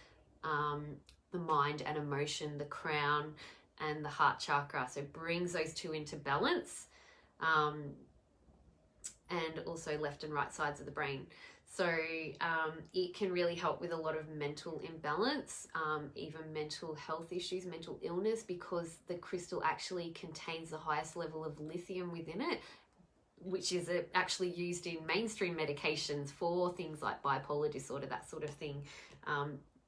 the mind and emotion, the crown and the heart chakra. So it brings those 2 into balance, and also left and right sides of the brain. So it can really help with a lot of mental imbalance, even mental health issues, mental illness, because the crystal actually contains the highest level of lithium within it, which is actually used in mainstream medications for things like bipolar disorder, that sort of thing.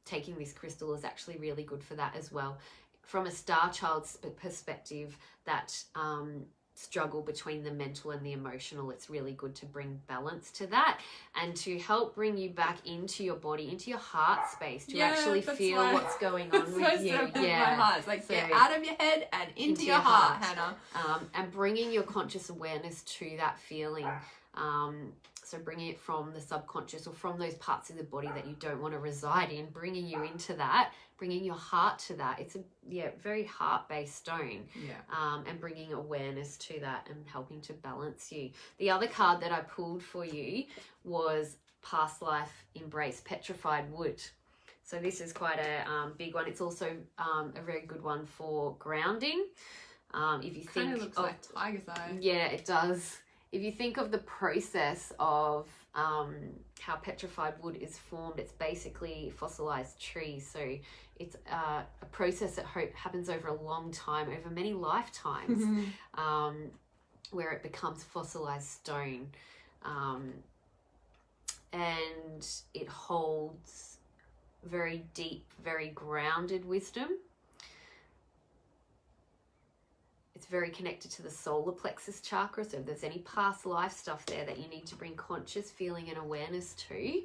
Taking this crystal is actually really good for that as well. From a star child's perspective, that struggle between the mental and the emotional, it's really good to bring balance to that and to help bring you back into your body, into your heart space, to actually feel what's going on with you. My heart. It's like, so get out of your head and into your heart, Hannah. And bringing your conscious awareness to that feeling. So bringing it from the subconscious or from those parts of the body that you don't want to reside in, bringing you into that, bringing your heart to that. It's a very heart-based stone. And bringing awareness to that and helping to balance you. The other card that I pulled for you was Past Life Embrace Petrified Wood. So this is quite a big one. It's also a very good one for grounding. If you think kind of looks like tiger's eye. Yeah, it does. If you think of the process of how petrified wood is formed, it's basically fossilized trees. So it's a process that happens over a long time, over many lifetimes, where it becomes fossilized stone. And it holds very deep, very grounded wisdom. It's very connected to the solar plexus chakra. So if there's any past life stuff there that you need to bring conscious feeling and awareness to,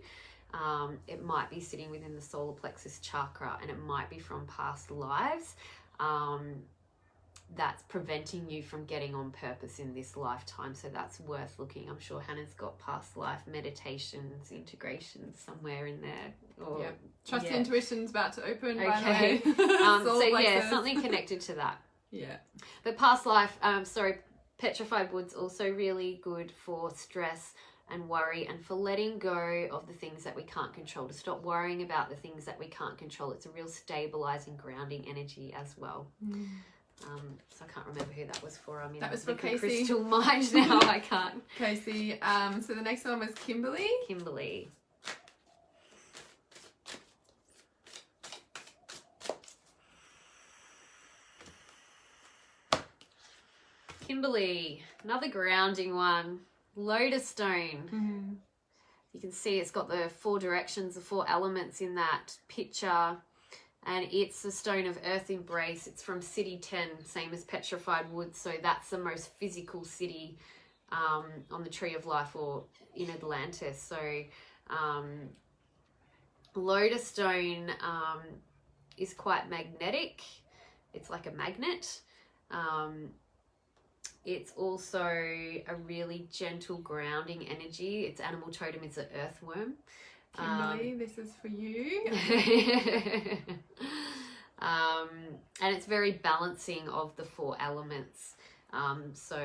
it might be sitting within the solar plexus chakra, and it might be from past lives. That's preventing you from getting on purpose in this lifetime. So that's worth looking. I'm sure Hannah's got past life meditations, integrations somewhere in there. Or, Trust intuition's about to open, okay. by the way. So something connected to that. But past life, petrified wood's also really good for stress and worry, and for letting go of the things that we can't control, to stop worrying about the things that we can't control. It's a real stabilizing, grounding energy as well. So I can't remember who that was for. I mean, that was for Liquid Casey. Crystal Mind now. I can't. Casey. So the next one was Kimberly. Kimberly. Kimberly, another grounding one. Lotus stone. You can see it's got the 4 directions, the 4 elements in that picture. And it's the stone of earth embrace. It's from City 10, same as petrified wood. So that's the most physical city on the Tree of Life, or in Atlantis. So lotus stone is quite magnetic. It's like a magnet. It's also a really gentle grounding energy. Its animal totem is an earthworm. Kimberly, this is for you. And it's very balancing of the 4 elements. So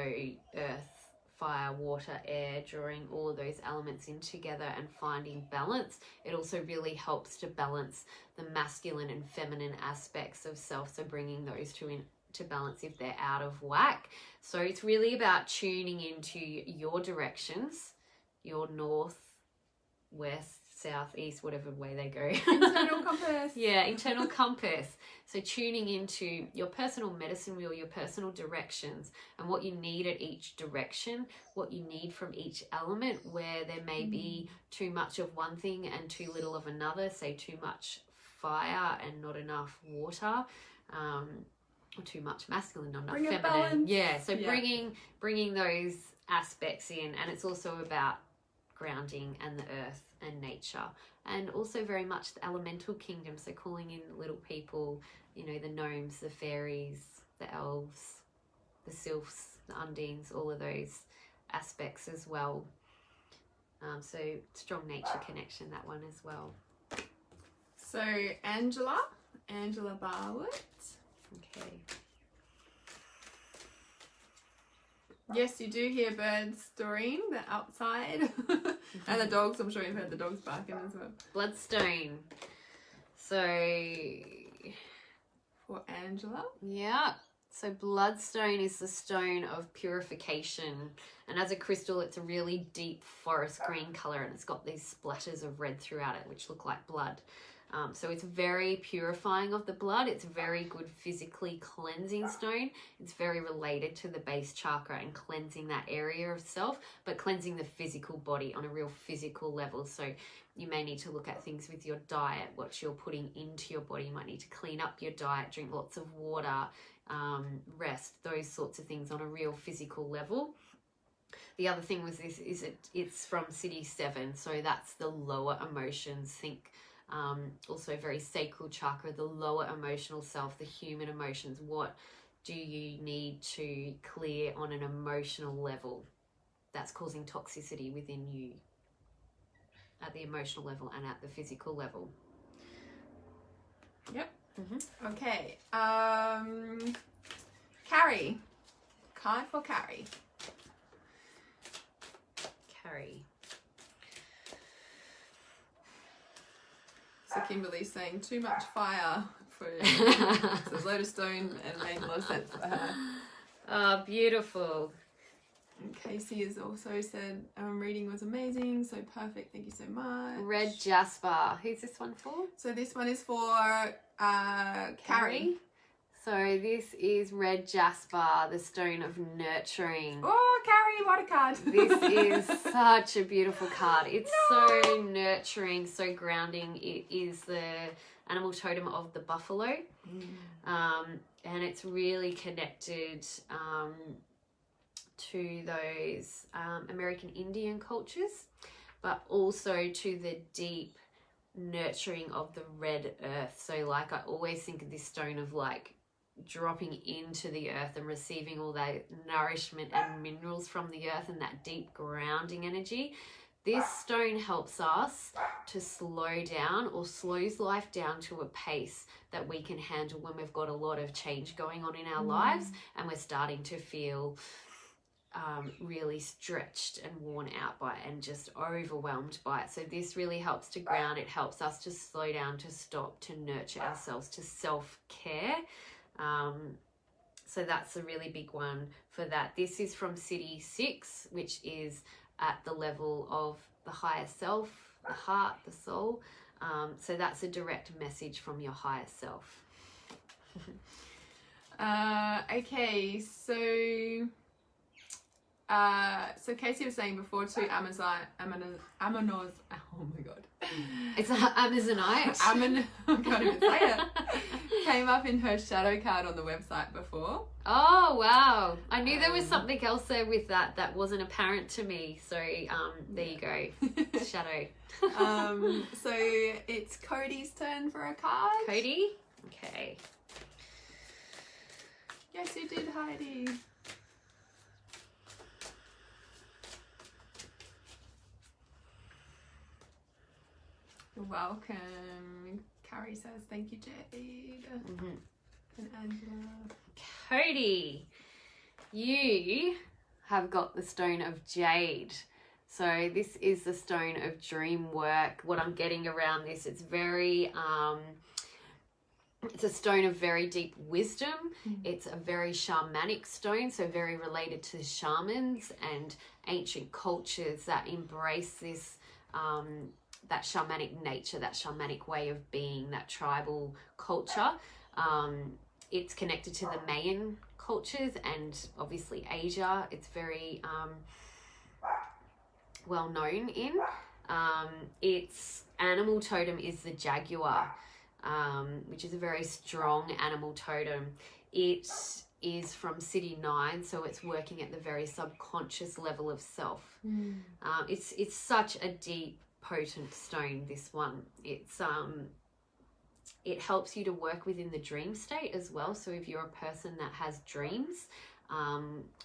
earth, fire, water, air, drawing all of those elements in together and finding balance. It also really helps to balance the masculine and feminine aspects of self. So bringing those two into balance if they're out of whack. So it's really about tuning into your directions, your north, west, south, east, whatever way they go. Internal compass. Internal compass. So tuning into your personal medicine wheel, your personal directions, and what you need at each direction, what you need from each element, where there may be too much of one thing and too little of another, say too much fire and not enough water, or too much masculine, not enough feminine. Balance. So bringing those aspects in, and it's also about grounding and the earth and nature, and also very much the elemental kingdom. So calling in little people, the gnomes, the fairies, the elves, the sylphs, the undines, all of those aspects as well. So strong nature connection, that one as well. So Angela Bartlett. Okay. Yes, you do hear birds stirring. They're outside. And the dogs, I'm sure you've heard the dogs barking as well. Bloodstone. So for Angela. Yeah. So bloodstone is the stone of purification. And as a crystal, it's a really deep forest green color, and it's got these splatters of red throughout it, which look like blood. So it's very purifying of the blood. It's very good physically cleansing stone. It's very related to the base chakra and cleansing that area of self, but cleansing the physical body on a real physical level. So you may need to look at things with your diet, what you're putting into your body. You might need to clean up your diet, drink lots of water, rest, those sorts of things on a real physical level. The other thing was it's from City 7, so that's the lower emotions. Think also very sacral chakra, the lower emotional self, the human emotions. What do you need to clear on an emotional level that's causing toxicity within you at the emotional level and at the physical level? Yep. Okay. Carrie. Card for Carrie. Carrie. So Kimberly's saying too much fire for says Lotus Stone and made a lot of sense for her. Oh, beautiful. And Casey has also said reading was amazing, so perfect. Thank you so much. Red Jasper. Who's this one for? So this one is for Carrie. So this is Red Jasper, the stone of nurturing. Oh, Carrie, what a card. This is such a beautiful card. It's so nurturing, so grounding. It is the animal totem of the buffalo. And it's really connected to those American Indian cultures, but also to the deep nurturing of the red earth. So like I always think of this stone of like dropping into the earth and receiving all that nourishment and minerals from the earth and that deep grounding energy. This stone helps us to slow down, or slows life down to a pace that we can handle when we've got a lot of change going on in our lives and we're starting to feel really stretched and worn out by it and just overwhelmed by it. So this really helps to ground. It helps us to slow down, to stop, to nurture ourselves, to self-care. So that's a really big one for that. This is from City 6, which is at the level of the higher self, the heart, the soul. So that's a direct message from your higher self. Okay, so Casey was saying before too, Amazon's, oh my god. It's an Amazonite. I can't even say it. Came up in her shadow card on the website before. Oh, wow. I knew there was something else there with that wasn't apparent to me. So there you go. Shadow. So it's Cody's turn for a card. Cody? Okay. Yes, you did, Heidi. You're welcome. Carrie says, thank you, Jade. And Angela. Cody, you have got the stone of Jade. So this is the stone of dream work. What I'm getting around this, it's very, it's a stone of very deep wisdom. It's a very shamanic stone, so very related to shamans and ancient cultures that embrace this, that shamanic nature, that shamanic way of being, that tribal culture. It's connected to the Mayan cultures and obviously Asia. It's very well known in. Its animal totem is the jaguar, which is a very strong animal totem. It is from City 9, so it's working at the very subconscious level of self. It's such a deep, potent stone, this one. It helps you to work within the dream state as well. So if you're a person that has dreams,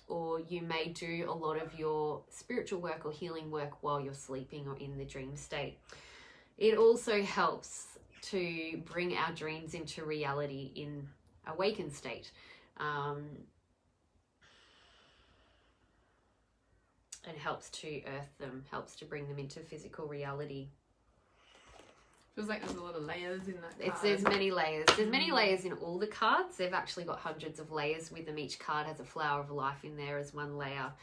or you may do a lot of your spiritual work or healing work while you're sleeping or in the dream state. It also helps to bring our dreams into reality in awakened state. And helps to earth them, helps to bring them into physical reality. Feels like there's a lot of layers in that card. There's many layers. There's many layers in all the cards. They've actually got hundreds of layers with them. Each card has a flower of life in there as one layer.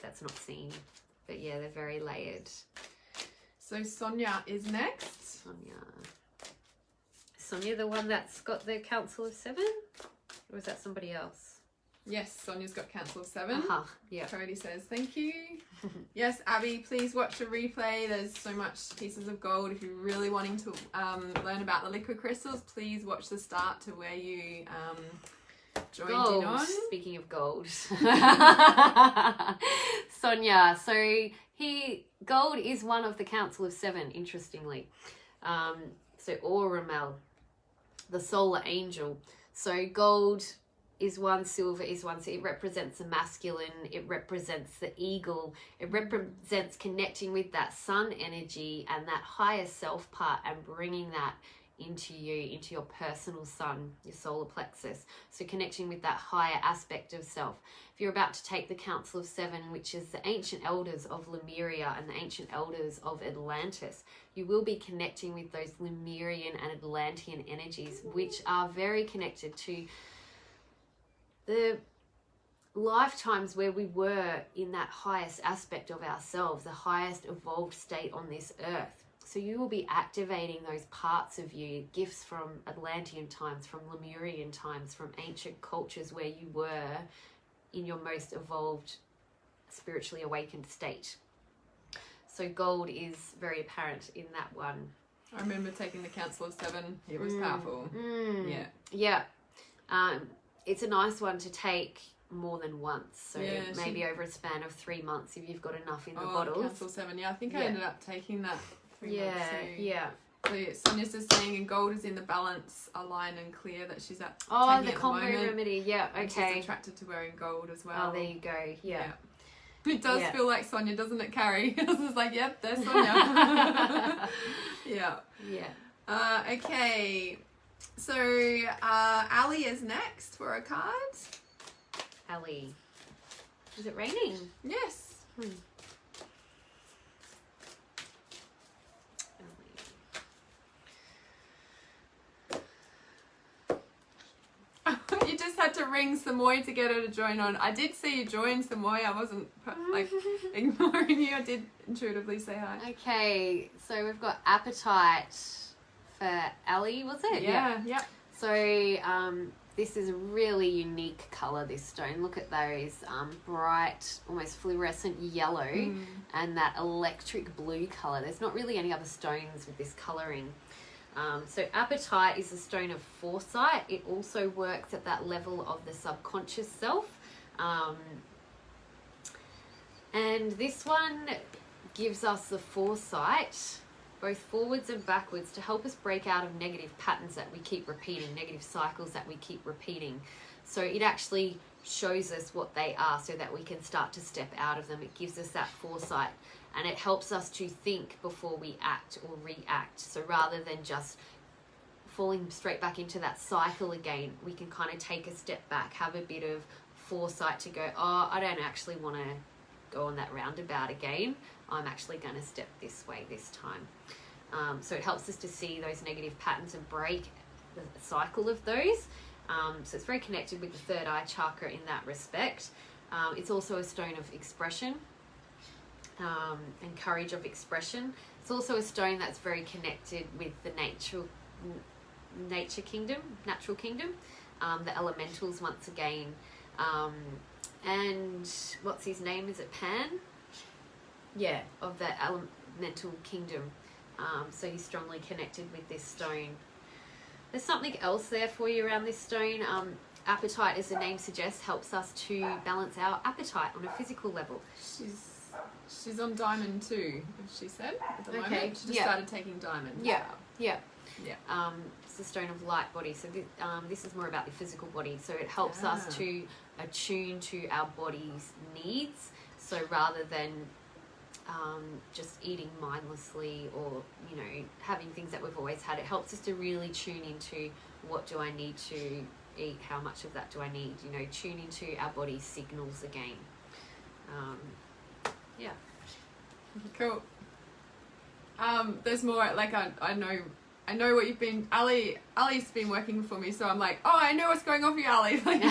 That's not seen. But yeah, they're very layered. So Sonia is next. Sonia, the one that's got the Council of 7? Or is that somebody else? Yes, Sonia's got Council of 7. Yeah. Cody says, thank you. Yes, Abby, please watch the replay. There's so much pieces of gold. If you're really wanting to learn about the liquid crystals, please watch the start to where you joined in on. Speaking of gold. Sonia, so gold is one of the Council of 7, interestingly. So Auramel, the solar angel. So gold is one, silver is one. So it represents the masculine, it represents the eagle, it represents connecting with that sun energy and that higher self part and bringing that into you, into your personal sun, your solar plexus. So connecting with that higher aspect of self. If you're about to take the Council of Seven, which is the ancient elders of Lemuria and the ancient elders of Atlantis, you will be connecting with those Lemurian and Atlantean energies, which are very connected to the lifetimes where we were in that highest aspect of ourselves, the highest evolved state on this earth. So you will be activating those parts of you, gifts from Atlantean times, from Lemurian times, from ancient cultures where you were in your most evolved, spiritually awakened state. So gold is very apparent in that one. I remember taking the Council of Seven. It was powerful. Yeah. It's a nice one to take more than once. So maybe over a span of 3 months if you've got enough in the bottles. Council of Seven. Yeah, I think I ended up taking that 3 months too. Yeah. So Sonia's just saying, and gold is in the balance, align and clear, that she's at. Oh, the combo remedy. Yeah, okay. And she's attracted to wearing gold as well. Oh, there you go. Yeah. It does feel like Sonia, doesn't it, Carrie? I was like, yep, there's Sonia. Yeah. Okay. So Ali is next for a card. Ali. Is it raining? Yes. You just had to ring Samoy to get her to join on. I did see you join, Samoy. I wasn't like ignoring you. I did intuitively say hi. Okay, so we've got appetite for Ali, was it? Yeah. So this is a really unique colour, this stone. Look at those bright, almost fluorescent yellow and that electric blue colour. There's not really any other stones with this colouring. So apatite is a stone of foresight. It also works at that level of the subconscious self. And this one gives us the foresight, both forwards and backwards, to help us break out of negative patterns that we keep repeating, negative cycles that we keep repeating. So it actually shows us what they are so that we can start to step out of them. It gives us that foresight. And it helps us to think before we act or react. So rather than just falling straight back into that cycle again, we can kind of take a step back, have a bit of foresight to go, oh, I don't actually want to go on that roundabout again. I'm actually going to step this way this time. So it helps us to see those negative patterns and break the cycle of those. So it's very connected with the third eye chakra in that respect. It's also a stone of expression. And courage of expression. It's also a stone that's very connected with the nature kingdom, natural kingdom, the elementals once again. And what's his name? Is it Pan? Yeah, of the elemental kingdom. So he's strongly connected with this stone. There's something else there for you around this stone. Appetite, as the name suggests, helps us to balance our appetite on a physical level. She's on diamond too, she said, at the moment. She just started taking diamond. Yeah. It's the stone of light body. So this is more about the physical body. So it helps us to attune to our body's needs. So rather than just eating mindlessly or, having things that we've always had, it helps us to really tune into what do I need to eat, how much of that do I need, tune into our body's signals again. Yeah. Cool. There's more, like, I know what you've been, Ali's been working for me, so I'm like, oh, I know what's going on for you, Ali. Like,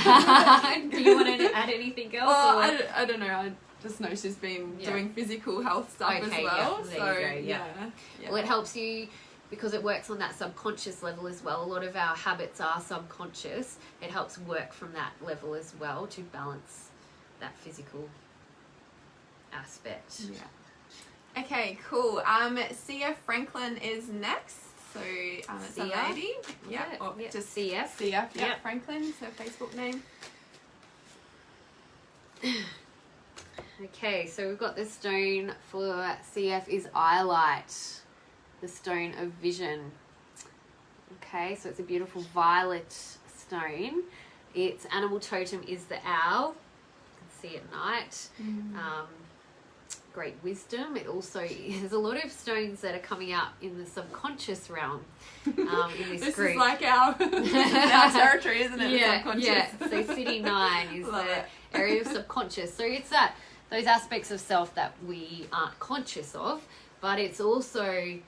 do you want to add anything else? Well, I don't know, I just know she's been doing physical health stuff as well. There you go. Well, it helps you because it works on that subconscious level as well. A lot of our habits are subconscious. It helps work from that level as well to balance that physical aspect. Yeah. Okay, cool. Sia Franklin is next. So it's a lady. Just Sia. Sia. Yeah. Franklin is her Facebook name. Okay, so we've got the stone for CF is Eyelight, the stone of vision. Okay, so it's a beautiful violet stone. Its animal totem is the owl. You can see at night. great wisdom. It also, there's a lot of stones that are coming out in the subconscious realm in this group. This is like our territory, isn't it? Yeah, subconscious. yeah. So City 9 is the area of subconscious. So it's that, those aspects of self that we aren't conscious of, but it's also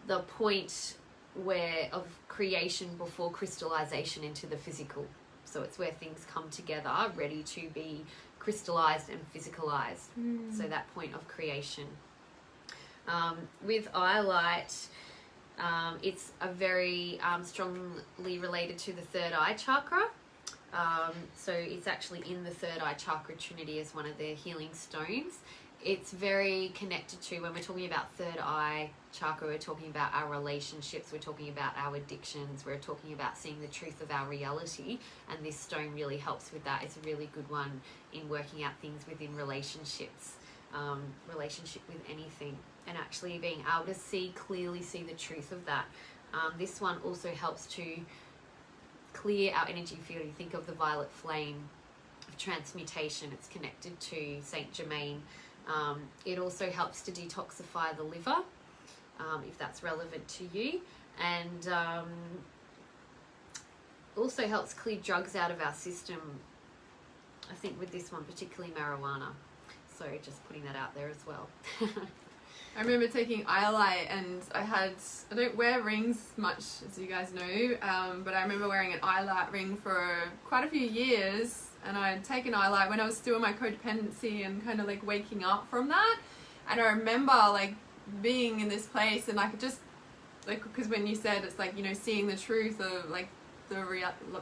the point of creation before crystallization into the physical. So it's where things come together, ready to be crystallized and physicalized. So that point of creation. With eyelight, it's a very strongly related to the third eye chakra. So it's actually in the third eye chakra trinity as one of the healing stones. It's very connected to, when we're talking about third eye chakra, we're talking about our relationships, we're talking about our addictions, we're talking about seeing the truth of our reality, and this stone really helps with that. It's a really good one in working out things within relationships, relationship with anything, and actually being able to clearly see the truth of that. This one also helps to clear our energy field. You think of the violet flame of transmutation, it's connected to Saint Germain. It also helps to detoxify the liver, if that's relevant to you, and also helps clear drugs out of our system, I think with this one, particularly marijuana. So just putting that out there as well. I remember taking eyelight, and I don't wear rings much, as you guys know, but I remember wearing an eyelight ring for quite a few years, and I'd taken eyelight when I was still in my codependency and kind of like waking up from that. And I remember like being in this place, and I could just like, because when you said it's like, you know, seeing the truth of like the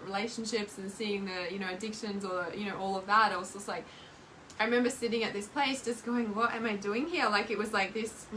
relationships and seeing the, you know, addictions, or, you know, all of that, I was just like, I remember sitting at this place just going, what am I doing here? Like, it was like this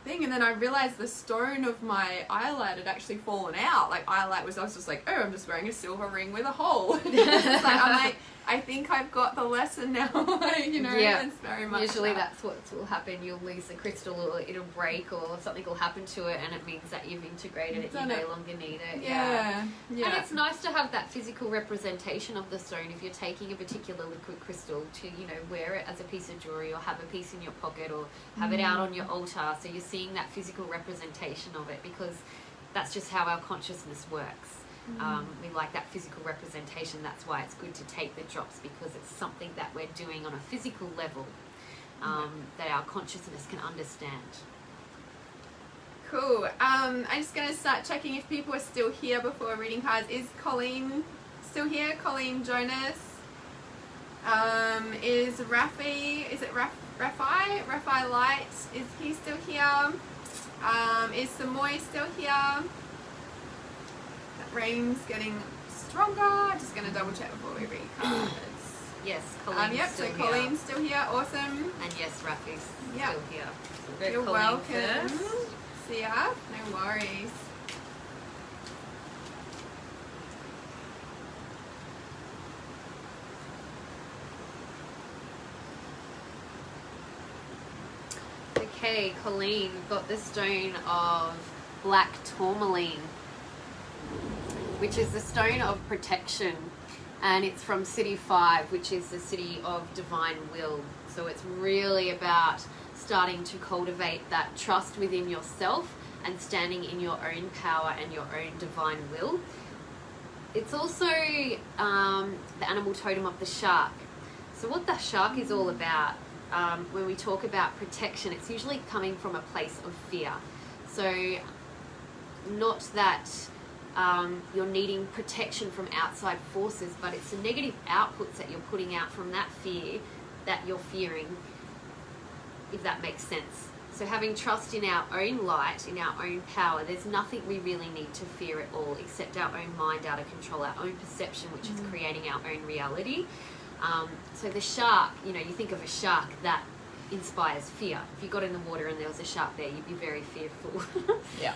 thing, and then I realized the stone of my eyelight had actually fallen out. Like, I was just like, oh, I'm just wearing a silver ring with a hole. I'm like, I think I've got the lesson now. Like, you know, yeah. It's very much usually that's what will happen. You'll lose the crystal, or it'll break, or something will happen to it, and it means that you've integrated it. You no longer need it. Yeah. And it's nice to have that physical representation of the stone if you're taking a particular liquid crystal, to, you know, wear it as a piece of jewelry, or have a piece in your pocket, or have it out on your altar, so you're seeing that physical representation of it, because that's just how our consciousness works. We like that physical representation. That's why it's good to take the drops, because it's something that we're doing on a physical level, that our consciousness can understand. Cool. I'm just going to start checking if people are still here before reading cards. Is Colleen still here? Colleen Jonas. Is Rafi, is it Rafi Light, is he still here? Is Samoy still here? That rain's getting stronger. Just going to double check before we read cards. Yes, Colleen's yep, still so here. Colleen's still here. Awesome. And yes, Rafi's Yep. still here. So You're Colleen welcome. first. See ya. No worries. Okay, Colleen, we've got the stone of black tourmaline, which is the stone of protection, and it's from City 5, which is the city of divine will. So it's really about starting to cultivate that trust within yourself and standing in your own power and your own divine will. It's also the animal totem of the shark. So what the shark is all about, when we talk about protection, it's usually coming from a place of fear. So not that you're needing protection from outside forces, but it's the negative outputs that you're putting out from that fear that you're fearing, if that makes sense. So having trust in our own light, in our own power, there's nothing we really need to fear at all, except our own mind out of control, our own perception, which is creating our own reality. So the shark, you know, you think of a shark, that inspires fear. If you got in the water and there was a shark there, you'd be very fearful. Yeah.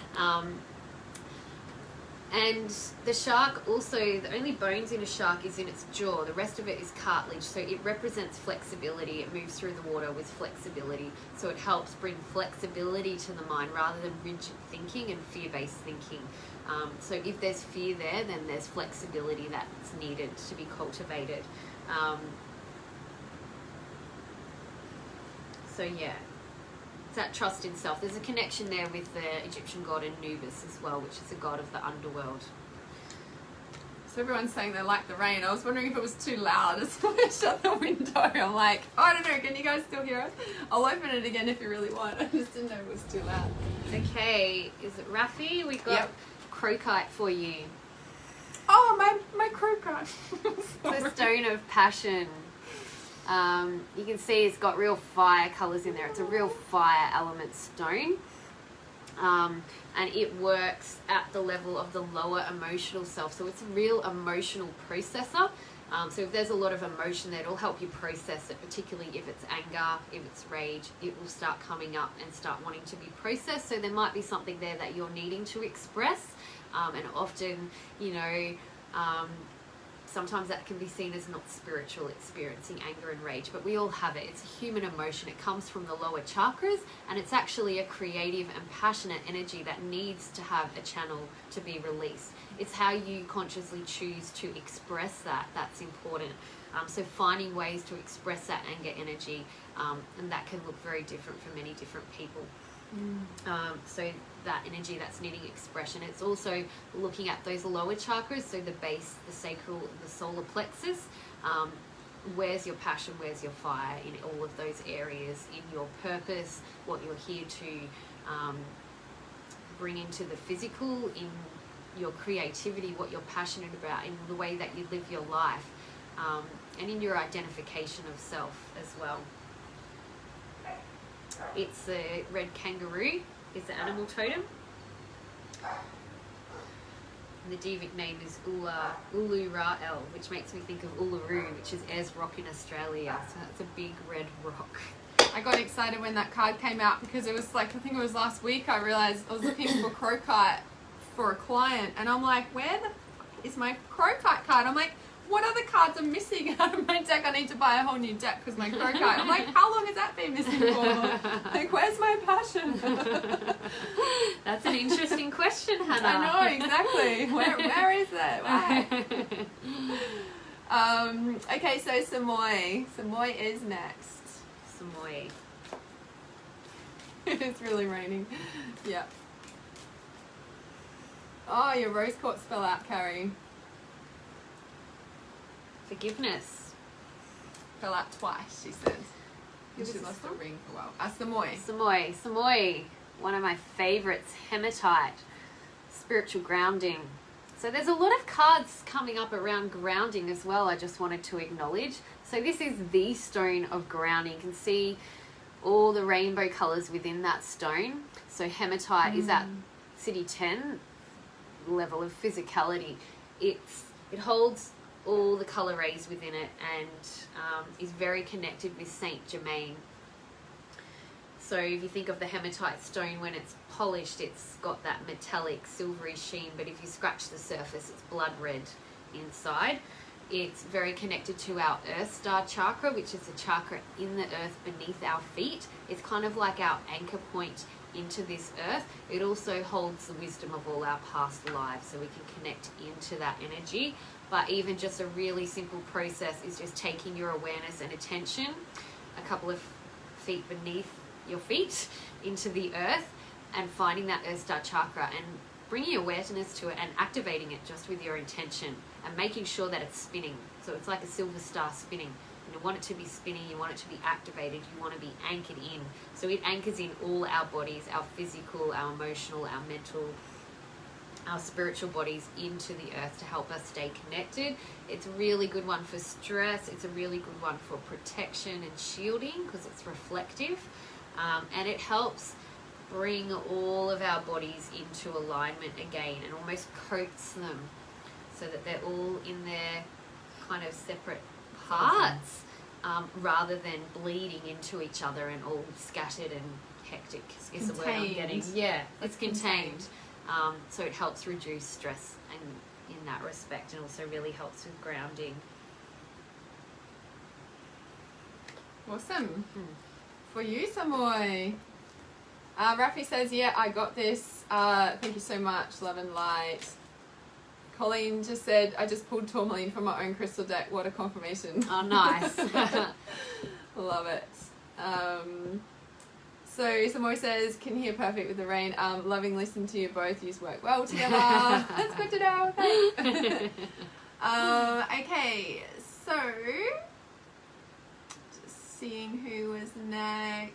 And the shark also, the only bones in a shark is in its jaw. The rest of it is cartilage. So it represents flexibility. It moves through the water with flexibility. So it helps bring flexibility to the mind rather than rigid thinking and fear-based thinking. So if there's fear there, then there's flexibility that's needed to be cultivated. So yeah, it's that trust in self. There's a connection there with the Egyptian god Anubis as well, which is a god of the underworld. So everyone's saying they like the rain. I was wondering if it was too loud. So I shut the window. I'm like, oh, I don't know, can you guys still hear us? I'll open it again if you really want. I just didn't know it was too loud. Okay, is it Rafi? We got crocite for you. Oh, my crocite. The stone of passion. You can see it's got real fire colours in there. It's a real fire element stone. And it works at the level of the lower emotional self. So it's a real emotional processor. So if there's a lot of emotion there, it'll help you process it, particularly if it's anger, if it's rage, it will start coming up and start wanting to be processed. So there might be something there that you're needing to express. And often, you know, sometimes that can be seen as not spiritual, experiencing anger and rage, but we all have it. It's a human emotion. It comes from the lower chakras, and it's actually a creative and passionate energy that needs to have a channel to be released. It's how you consciously choose to express that that's important. So finding ways to express that anger energy, and that can look very different for many different people. So that energy that's needing expression. It's also looking at those lower chakras, so the base, the sacral, the solar plexus. Where's your passion, where's your fire in all of those areas, in your purpose, what you're here to bring into the physical, in your creativity, what you're passionate about, in the way that you live your life, and in your identification of self as well. It's the red kangaroo, is the animal totem. And the Devic name is Ulu Ra'el, which makes me think of Uluru, which is Ayers Rock in Australia. So that's a big red rock. I got excited when that card came out because it was like, I think it was last week, I realised I was looking for crocite for a client, and I'm like, where the fuck is my crocite card? I'm like, what other cards are missing out of my deck? I need to buy a whole new deck because my crocite. I'm like, how long has that been missing for? Like, where's my passion? That's an interesting question, Hannah. I know, exactly. Where is it? Why? Okay, so Samoy. Samoy is next. Samoy. It's really raining. Yeah. Oh, your rose quartz fell out, Carrie. Forgiveness. Fell out twice, she says. She lost the ring for a while. Samoy. Samoy. Samoy. One of my favourites. Hematite. Spiritual grounding. So there's a lot of cards coming up around grounding as well, I just wanted to acknowledge. So this is the stone of grounding. You can see all the rainbow colours within that stone. So hematite is at City 10 level of physicality. It holds all the colour rays within it, and is very connected with Saint Germain. So if you think of the hematite stone, when it's polished, it's got that metallic silvery sheen, but if you scratch the surface, it's blood red inside. It's very connected to our Earth Star chakra, which is a chakra in the earth beneath our feet. It's kind of like our anchor point into this earth. It also holds the wisdom of all our past lives, so we can connect into that energy. But even just a really simple process is just taking your awareness and attention a couple of feet beneath your feet into the earth and finding that Earth Star chakra and bringing awareness to it and activating it just with your intention and making sure that it's spinning. So it's like a silver star spinning. You want it to be spinning, you want it to be activated, you want to be anchored in. So it anchors in all our bodies, our physical, our emotional, our mental, our spiritual bodies into the earth to help us stay connected. It's a really good one for stress. It's a really good one for protection and shielding because it's reflective. And it helps bring all of our bodies into alignment again and almost coats them so that they're all in their kind of separate parts, rather than bleeding into each other and all scattered and hectic is the word I'm getting. Yeah, it's contained. So it helps reduce stress and in that respect, and also really helps with grounding. Awesome. For you, Samoy. Rafi says, yeah, I got this. Thank you so much. Love and light. Colleen just said, I just pulled tourmaline from my own crystal deck. What a confirmation. Oh, nice. Love it. So Samoy says, can hear perfect with the rain. Loving listening to you both. You work well together. That's good to know. Okay. Okay, so just seeing who was next.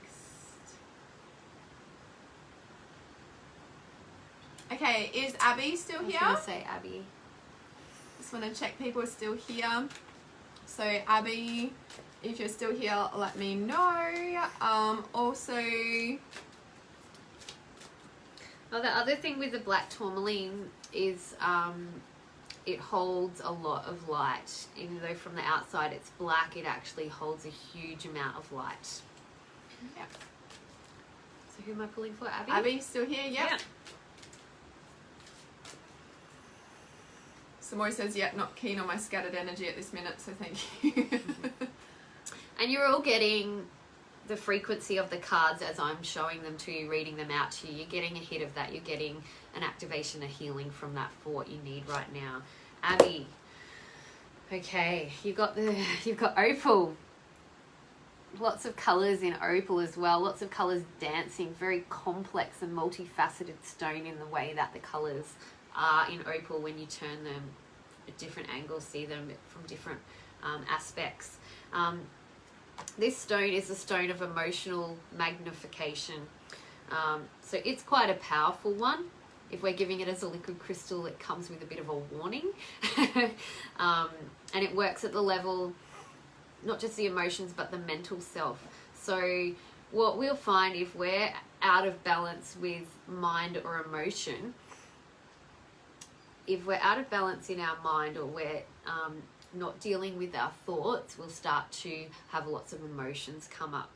Okay, is Abby still here? I was going to say Abby. Just want to check people are still here. So Abby, if you're still here, let me know. Also, well, the other thing with the black tourmaline is it holds a lot of light. Even though from the outside it's black, it actually holds a huge amount of light. yeah. So who am I pulling for, Abby? Abby's still here, yep. Yeah. Samoy says, yeah, not keen on my scattered energy at this minute, so thank you. And you're all getting the frequency of the cards as I'm showing them to you, reading them out to you. You're getting a hit of that. You're getting an activation, a healing from that for what you need right now. Abby, okay, you've got opal. Lots of colours in opal as well. Lots of colours dancing. Very complex and multifaceted stone in the way that the colours are in opal when you turn them at different angles, see them from different aspects. This stone is a stone of emotional magnification. So it's quite a powerful one. If we're giving it as a liquid crystal, it comes with a bit of a warning. And it works at the level, not just the emotions, but the mental self. So what we'll find if we're out of balance with mind or emotion, if we're out of balance in our mind or we're not dealing with our thoughts, we'll start to have lots of emotions come up.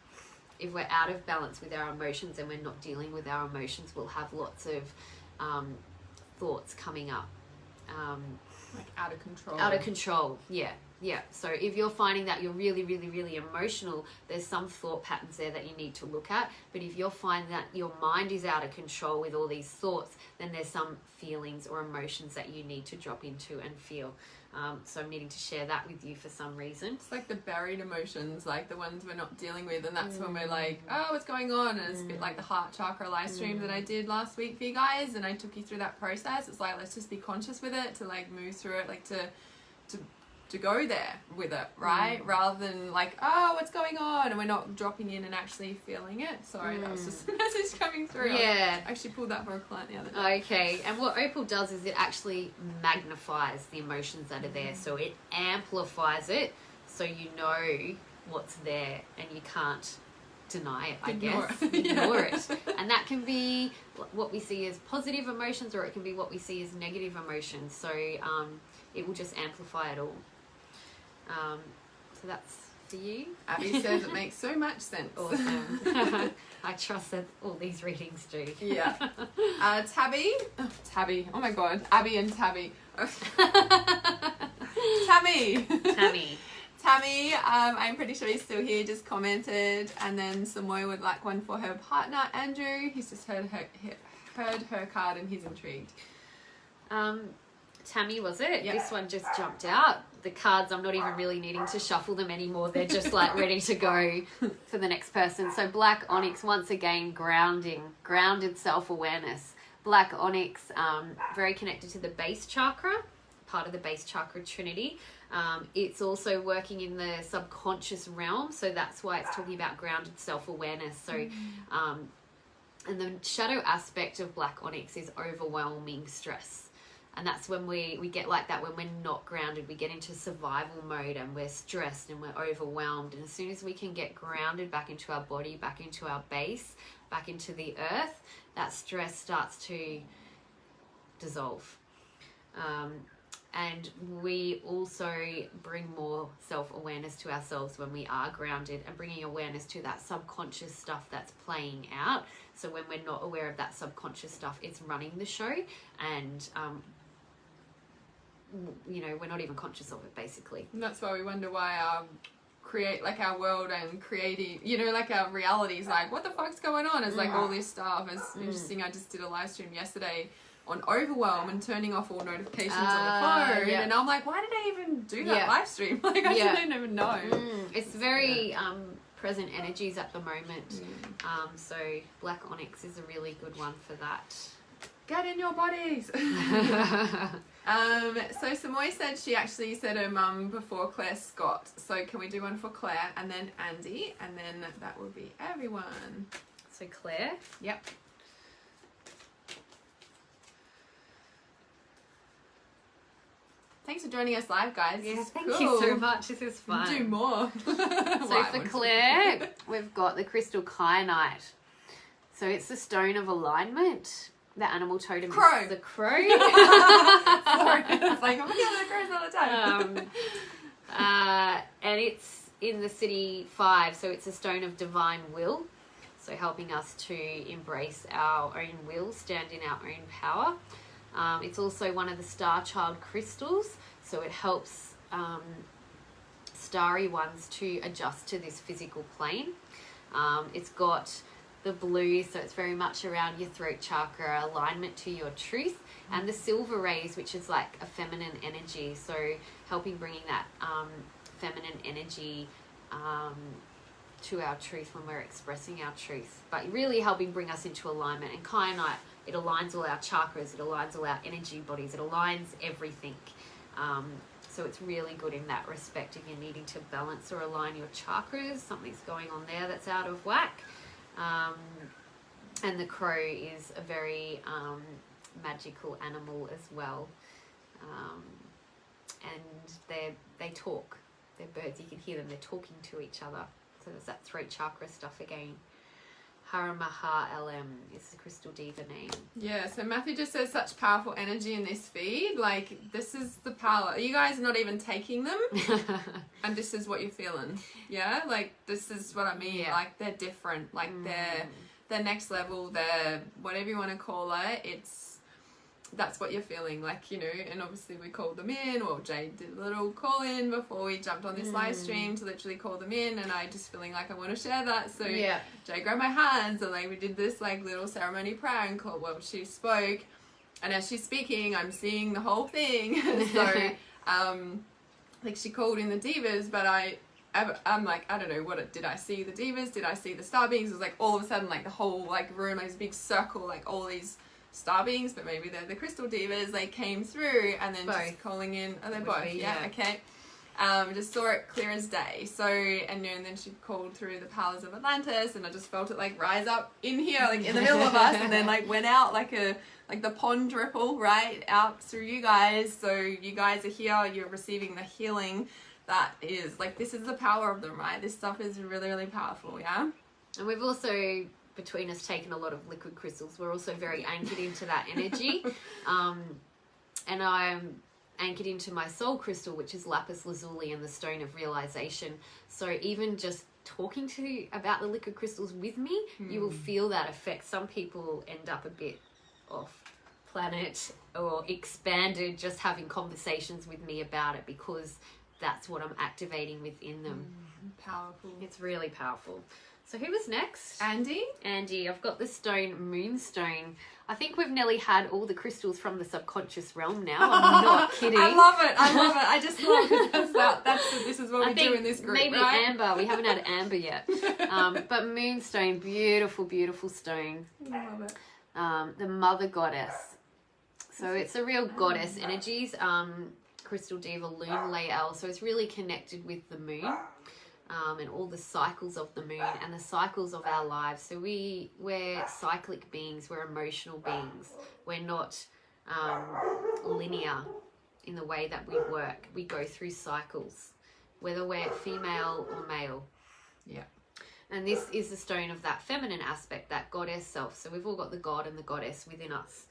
If we're out of balance with our emotions and we're not dealing with our emotions, we'll have lots of thoughts coming up. Like out of control. Out of control, yeah. Yeah, so if you're finding that you're really, really, really emotional, there's some thought patterns there that you need to look at. But if you're finding that your mind is out of control with all these thoughts, then there's some feelings or emotions that you need to drop into and feel. So I'm needing to share that with you for some reason. It's like the buried emotions, like the ones we're not dealing with, and that's when we're like, oh, what's going on? And it's a bit like the heart chakra live stream that I did last week for you guys, and I took you through that process. It's like, let's just be conscious with it, to like move through it, like to go there with it, right? Rather than like, oh, what's going on? And we're not dropping in and actually feeling it. Sorry, that was just a message coming through. Yeah. I actually pulled that for a client the other day. Okay, and what opal does is it actually magnifies the emotions that are there. So it amplifies it so you know what's there and you can't deny it, I guess. Ignore it. And that can be what we see as positive emotions, or it can be what we see as negative emotions. So it will just amplify it all. So that's for you. Abby says it makes so much sense. Awesome. I trust that all these readings do. Yeah. Tabby. Oh my god. Abby and Tabby. Tammy, I'm pretty sure he's still here, just commented. And then Samoy would like one for her partner, Andrew. He's just heard her card and he's intrigued. Tammy, was it? Yep. This one just jumped out. The cards, I'm not even really needing to shuffle them anymore. They're just like ready to go for the next person. So black onyx, once again, grounded self-awareness. Black onyx, very connected to the base chakra, part of the base chakra trinity. It's also working in the subconscious realm. So that's why it's talking about grounded self-awareness. So, and the shadow aspect of black onyx is overwhelming stress. And that's when we get like that, when we're not grounded, we get into survival mode and we're stressed and we're overwhelmed. And as soon as we can get grounded back into our body, back into our base, back into the earth, that stress starts to dissolve. And we also bring more self-awareness to ourselves when we are grounded, and bringing awareness to that subconscious stuff that's playing out. So when we're not aware of that subconscious stuff, it's running the show, and we're not even conscious of it, basically. And that's why we wonder why our world and creative, like our reality is like, what the fuck's going on? It's like all this stuff. It's interesting. I just did a live stream yesterday on overwhelm and turning off all notifications on the phone. And I'm like, why did I even do that live stream? Like, I didn't even know. It's very present energies at the moment. So black onyx is a really good one for that. Get in your bodies. So Samoy said she actually said her mum before Claire Scott. So can we do one for Claire and then Andy, and then that will be everyone. So Claire. Yep. Thanks for joining us live, guys. Yeah, thank you so much. This is fun. Do more. So for Claire, we've got the crystal kyanite. So it's the stone of alignment. The animal totem is the crow. Sorry, it's like I'm looking at the crows all the time. And it's in the city 5, so it's a stone of divine will. So helping us to embrace our own will, stand in our own power. It's also one of the star child crystals, so it helps starry ones to adjust to this physical plane. It's got the blue, so it's very much around your throat chakra, alignment to your truth, and the silver rays, which is like a feminine energy, so helping bringing that feminine energy to our truth when we're expressing our truth, but really helping bring us into alignment. And kyanite, it aligns all our chakras, it aligns all our energy bodies, it aligns everything. So it's really good in that respect. If you're needing to balance or align your chakras, something's going on there that's out of whack. And the crow is a very magical animal as well. And they talk. They're birds, you can hear them, they're talking to each other. So there's that throat chakra stuff again. Haramaha LM is the crystal diva name. Yeah, so Matthew just says such powerful energy in this feed. Like, this is the power. You guys are not even taking them, and this is what you're feeling. Yeah, like, this is what I mean. Yeah. Like, they're different. Like, they're next level. They're whatever you want to call it. That's what you're feeling, like, you know. And obviously we called them in, or Jade did a little call in before we jumped on this live stream to literally call them in, and I just feeling like I want to share that. So yeah, Jade grabbed my hands, and like we did this like little ceremony prayer and call. Well, she spoke, and as she's speaking, I'm seeing the whole thing. So like she called in the divas, but I'm like, I don't know, did I see the divas? Did I see the star beings? It was like all of a sudden like the whole like room, like this big circle, like all these star beings, but maybe they're the crystal divas. They came through, and then just calling in. Oh, they're both. Yeah, okay. Just saw it clear as day. So, and then she called through the powers of Atlantis, and I just felt it like rise up in here, like in the middle of us, and then like went out like the pond ripple right out through you guys. So you guys are here. You're receiving the healing. That is like, this is the power of them, right? This stuff is really, really powerful. Yeah. And we've also, between us, taken a lot of liquid crystals. We're also very anchored into that energy. And I'm anchored into my soul crystal, which is lapis lazuli and the stone of realization. So even just talking about the liquid crystals with me, you will feel that effect. Some people end up a bit off planet or expanded just having conversations with me about it, because that's what I'm activating within them. Powerful. It's really powerful. So who was next? Andy. I've got the stone, moonstone. I think we've nearly had all the crystals from the subconscious realm now. I'm not kidding. I love it. I just love it. This is what we do in this group, maybe right? amber. We haven't had amber yet. But moonstone, beautiful, beautiful stone. I love it. The mother goddess. So it's a real goddess energies. Crystal diva, Lune Lael. So it's really connected with the moon. And all the cycles of the moon and the cycles of our lives. So we're cyclic beings, we're emotional beings. We're not linear in the way that we work. We go through cycles, whether we're female or male. Yeah. And this is the stone of that feminine aspect, that goddess self. So we've all got the god and the goddess within us.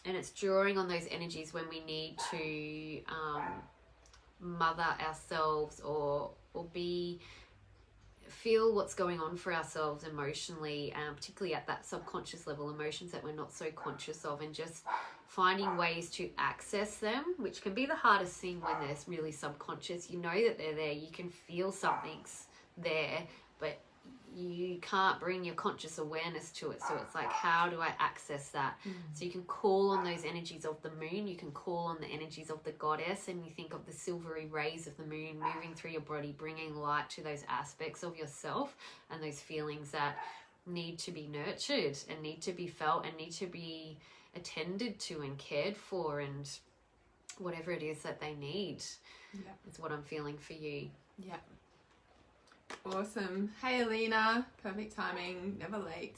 And it's drawing on those energies when we need to mother ourselves or feel what's going on for ourselves emotionally, particularly at that subconscious level, emotions that we're not so conscious of, and just finding ways to access them, which can be the hardest thing when they're really subconscious. You know that they're there, you can feel something's there, but you can't bring your conscious awareness to it. So it's like, how do I access that? So you can call on those energies of the moon. You can call on the energies of the goddess, and you think of the silvery rays of the moon moving through your body, bringing light to those aspects of yourself and those feelings that need to be nurtured and need to be felt and need to be attended to and cared for, and whatever it is that they need. Yeah. Is what I'm feeling for you. Yeah. Awesome. Hey, Alina. Perfect timing. Never late.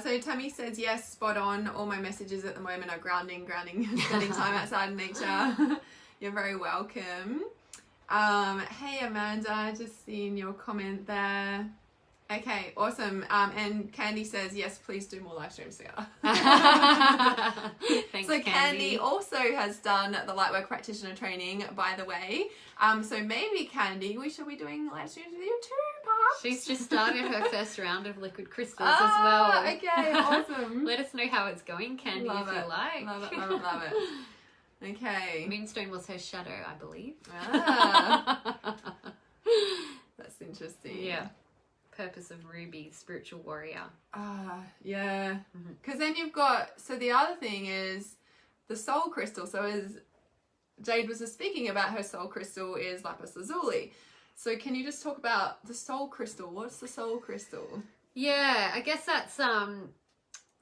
So Tammy says, yes, spot on. All my messages at the moment are grounding, spending time outside in nature. You're very welcome. Hey, Amanda. Just seeing your comment there. Okay, awesome. And Candy says, yes, please do more live streams together. Thanks, so Candy also has done the Lightwork Practitioner training, by the way. So maybe, Candy, we should be doing live streams with you too, perhaps. She's just started her first round of liquid crystals as well. Okay, awesome. Let us know how it's going, Candy, Love if it. you like. Love it, love it, love it. Okay. Moonstone was her shadow, I believe. That's interesting. Yeah. Purpose of Ruby, spiritual warrior. Yeah. Because then you've got, so the other thing is the soul crystal. So as Jade was just speaking about, her soul crystal is lapis lazuli. So can you just talk about the soul crystal? What's the soul crystal? Yeah, I guess that's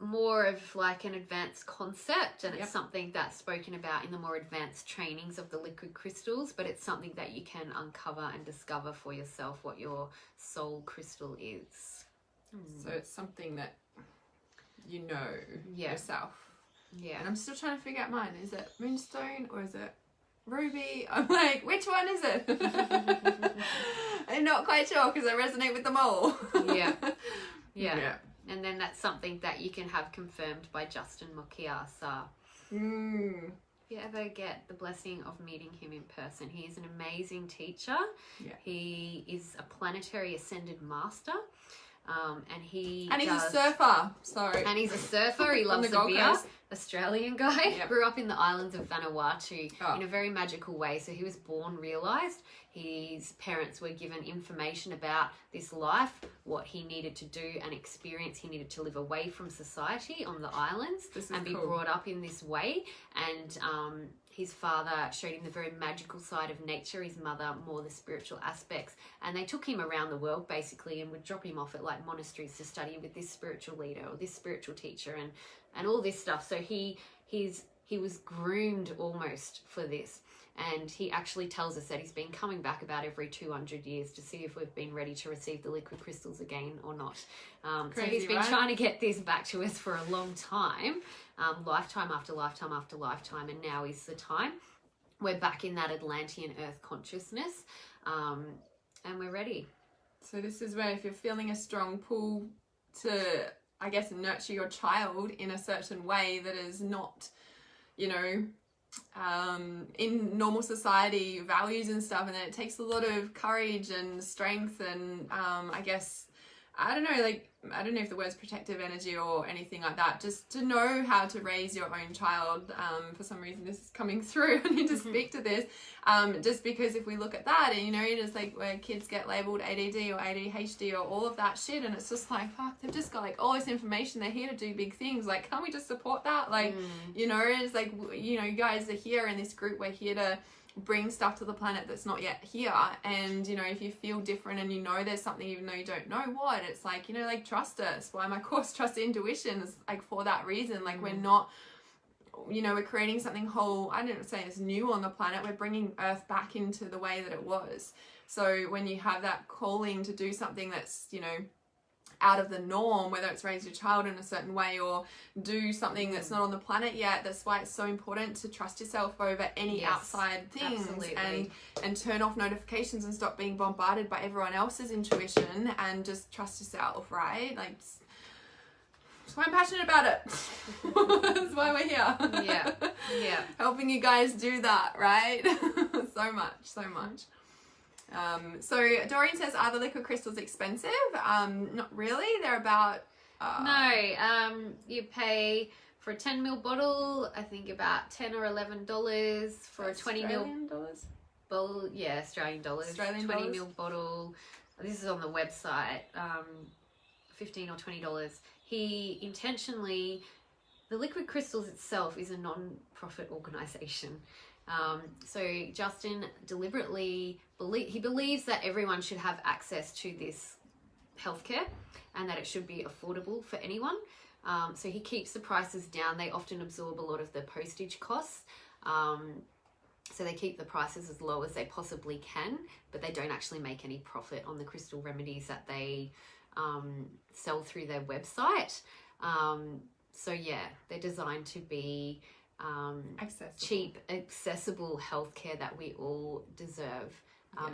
more of like an advanced concept, and it's something that's spoken about in the more advanced trainings of the liquid crystals, but it's something that you can uncover and discover for yourself what your soul crystal is. So it's something that you know yourself. Yeah. And I'm still trying to figure out mine. Is it moonstone or is it ruby? I'm like, which one is it? I'm not quite sure because I resonate with them all. Yeah. And then that's something that you can have confirmed by Justin Mokiasa. Mm. If you ever get the blessing of meeting him in person, he is an amazing teacher. Yeah. He is a planetary ascended master. And he's a surfer. And he's a surfer. He loves the beer. Coast. Australian guy. Yep. Grew up in the islands of Vanuatu in a very magical way. So he was born realised. His parents were given information about this life, what he needed to do and experience. He needed to live away from society on the islands and be brought up in this way. And his father showed him the very magical side of nature, his mother more the spiritual aspects. And they took him around the world basically and would drop him off at like monasteries to study with this spiritual leader or this spiritual teacher and all this stuff. So he was groomed almost for this. And he actually tells us that he's been coming back about every 200 years to see if we've been ready to receive the liquid crystals again or not. So he's been trying to get this back to us for a long time, lifetime after lifetime after lifetime, and now is the time. We're back in that Atlantean Earth consciousness, and we're ready. So this is where if you're feeling a strong pull to, I guess, nurture your child in a certain way that is not, in normal society values and stuff, and then it takes a lot of courage and strength and I guess I don't know if the word's protective energy or anything like that, just to know how to raise your own child. For some reason this is coming through. I need to speak to this, just because if we look at that and just like where kids get labeled ADD or ADHD or all of that shit, and it's just like, fuck, they've just got like all this information, they're here to do big things, like can't we just support that? Like it's like, you guys are here in this group, we're here to bring stuff to the planet that's not yet here. And if you feel different and there's something even though you don't know what, it's like like trust us. Why my course Trust Intuition is like for that reason. Like we're not, we're creating something whole. I don't say it's new on the planet, we're bringing Earth back into the way that it was. So when you have that calling to do something that's out of the norm, whether it's raise your child in a certain way or do something that's not on the planet yet, that's why it's so important to trust yourself over any outside things. Absolutely. and turn off notifications and stop being bombarded by everyone else's intuition and just trust yourself, right? Like that's why I'm passionate about it. That's why we're here. Yeah Helping you guys do that, right? so much. So Doreen says, are the liquid crystals expensive? Not really. They're about you pay for a 10 ml bottle, I think about $10 or $11 for a 20 ml bottle. Yeah, Australian dollars. 20 ml bottle. this is on the website, $15 or $20. He intentionally, the Liquid Crystals itself is a non-profit organization. So Justin deliberately he believes that everyone should have access to this healthcare and that it should be affordable for anyone. So he keeps the prices down. They often absorb a lot of the postage costs. So they keep the prices as low as they possibly can, but they don't actually make any profit on the crystal remedies that they sell through their website. So yeah, they're designed to be cheap, accessible healthcare that we all deserve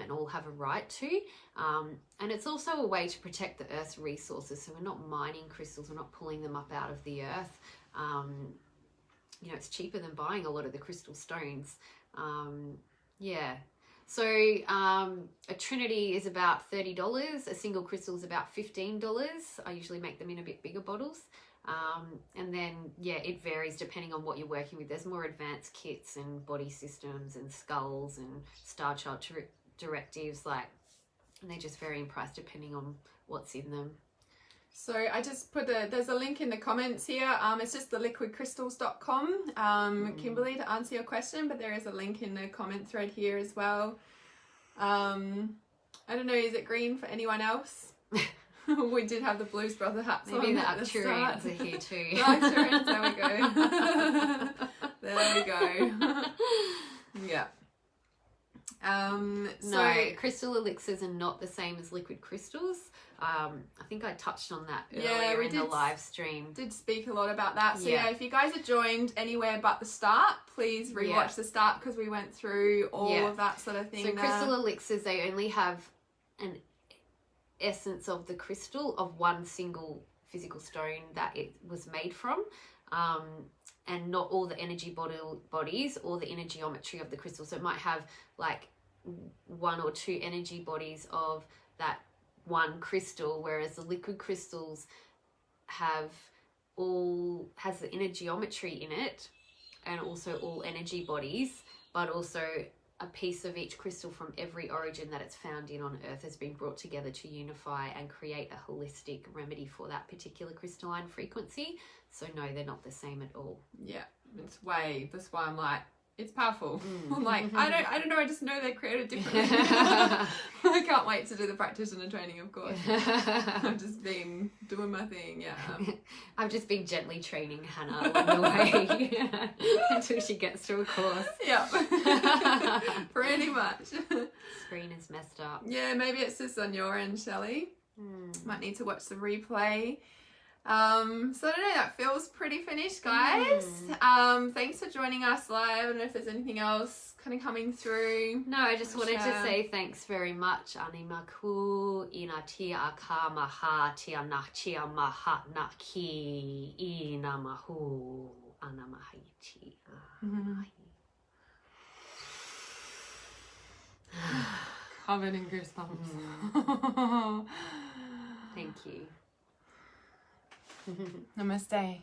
and all have a right to. And it's also a way to protect the Earth's resources. So we're not mining crystals, we're not pulling them up out of the earth. You know, it's cheaper than buying a lot of the crystal stones. Yeah. So a trinity is about $30. A single crystal is about $15. I usually make them in a bit bigger bottles. And then, yeah, it varies depending on what you're working with. There's more advanced kits and body systems and skulls and star chart directives, like, and they just vary in price depending on what's in them. So I just put there's a link in the comments here. It's just theliquidcrystals.com, Kimberly, to answer your question, but there is a link in the comment thread here as well. I don't know, is it green for anyone else? We did have the Blues Brother hats on. Maybe the Arcturians are here too. The Arcturians, there we go. There we go. Yeah. No, crystal elixirs are not the same as liquid crystals. I think I touched on that earlier in the live stream. Did speak a lot about that. So yeah, if you guys are joined anywhere but the start, please rewatch the start, because we went through all of that sort of thing. So crystal elixirs, they only have an essence of the crystal of one single physical stone that it was made from, and not all the energy bodies or the energiometry of the crystal. So it might have like one or two energy bodies of that one crystal, whereas the liquid crystals has the energiometry in it, and also all energy bodies, but also a piece of each crystal from every origin that it's found in on Earth has been brought together to unify and create a holistic remedy for that particular crystalline frequency. So no, they're not the same at all. Yeah, that's why I'm like, it's powerful. I'm like, I don't know, I just know they're created differently. I can't wait to do the practitioner training, of course. I've just been doing my thing, yeah. I've just been gently training Hannah along the way until she gets to a course. Yeah. Pretty much. Screen is messed up. Yeah, maybe it's just on your end, Shelley. Might need to watch the replay. So I don't know, that feels pretty finished, guys. Thanks for joining us live. I don't know if there's anything else kind of coming through. No, I just wanted to say thanks very much. Animaku inatia akamaha tianachia mahatnaki inamahu anamahichi. Covered in goosebumps. Thank you. Namaste.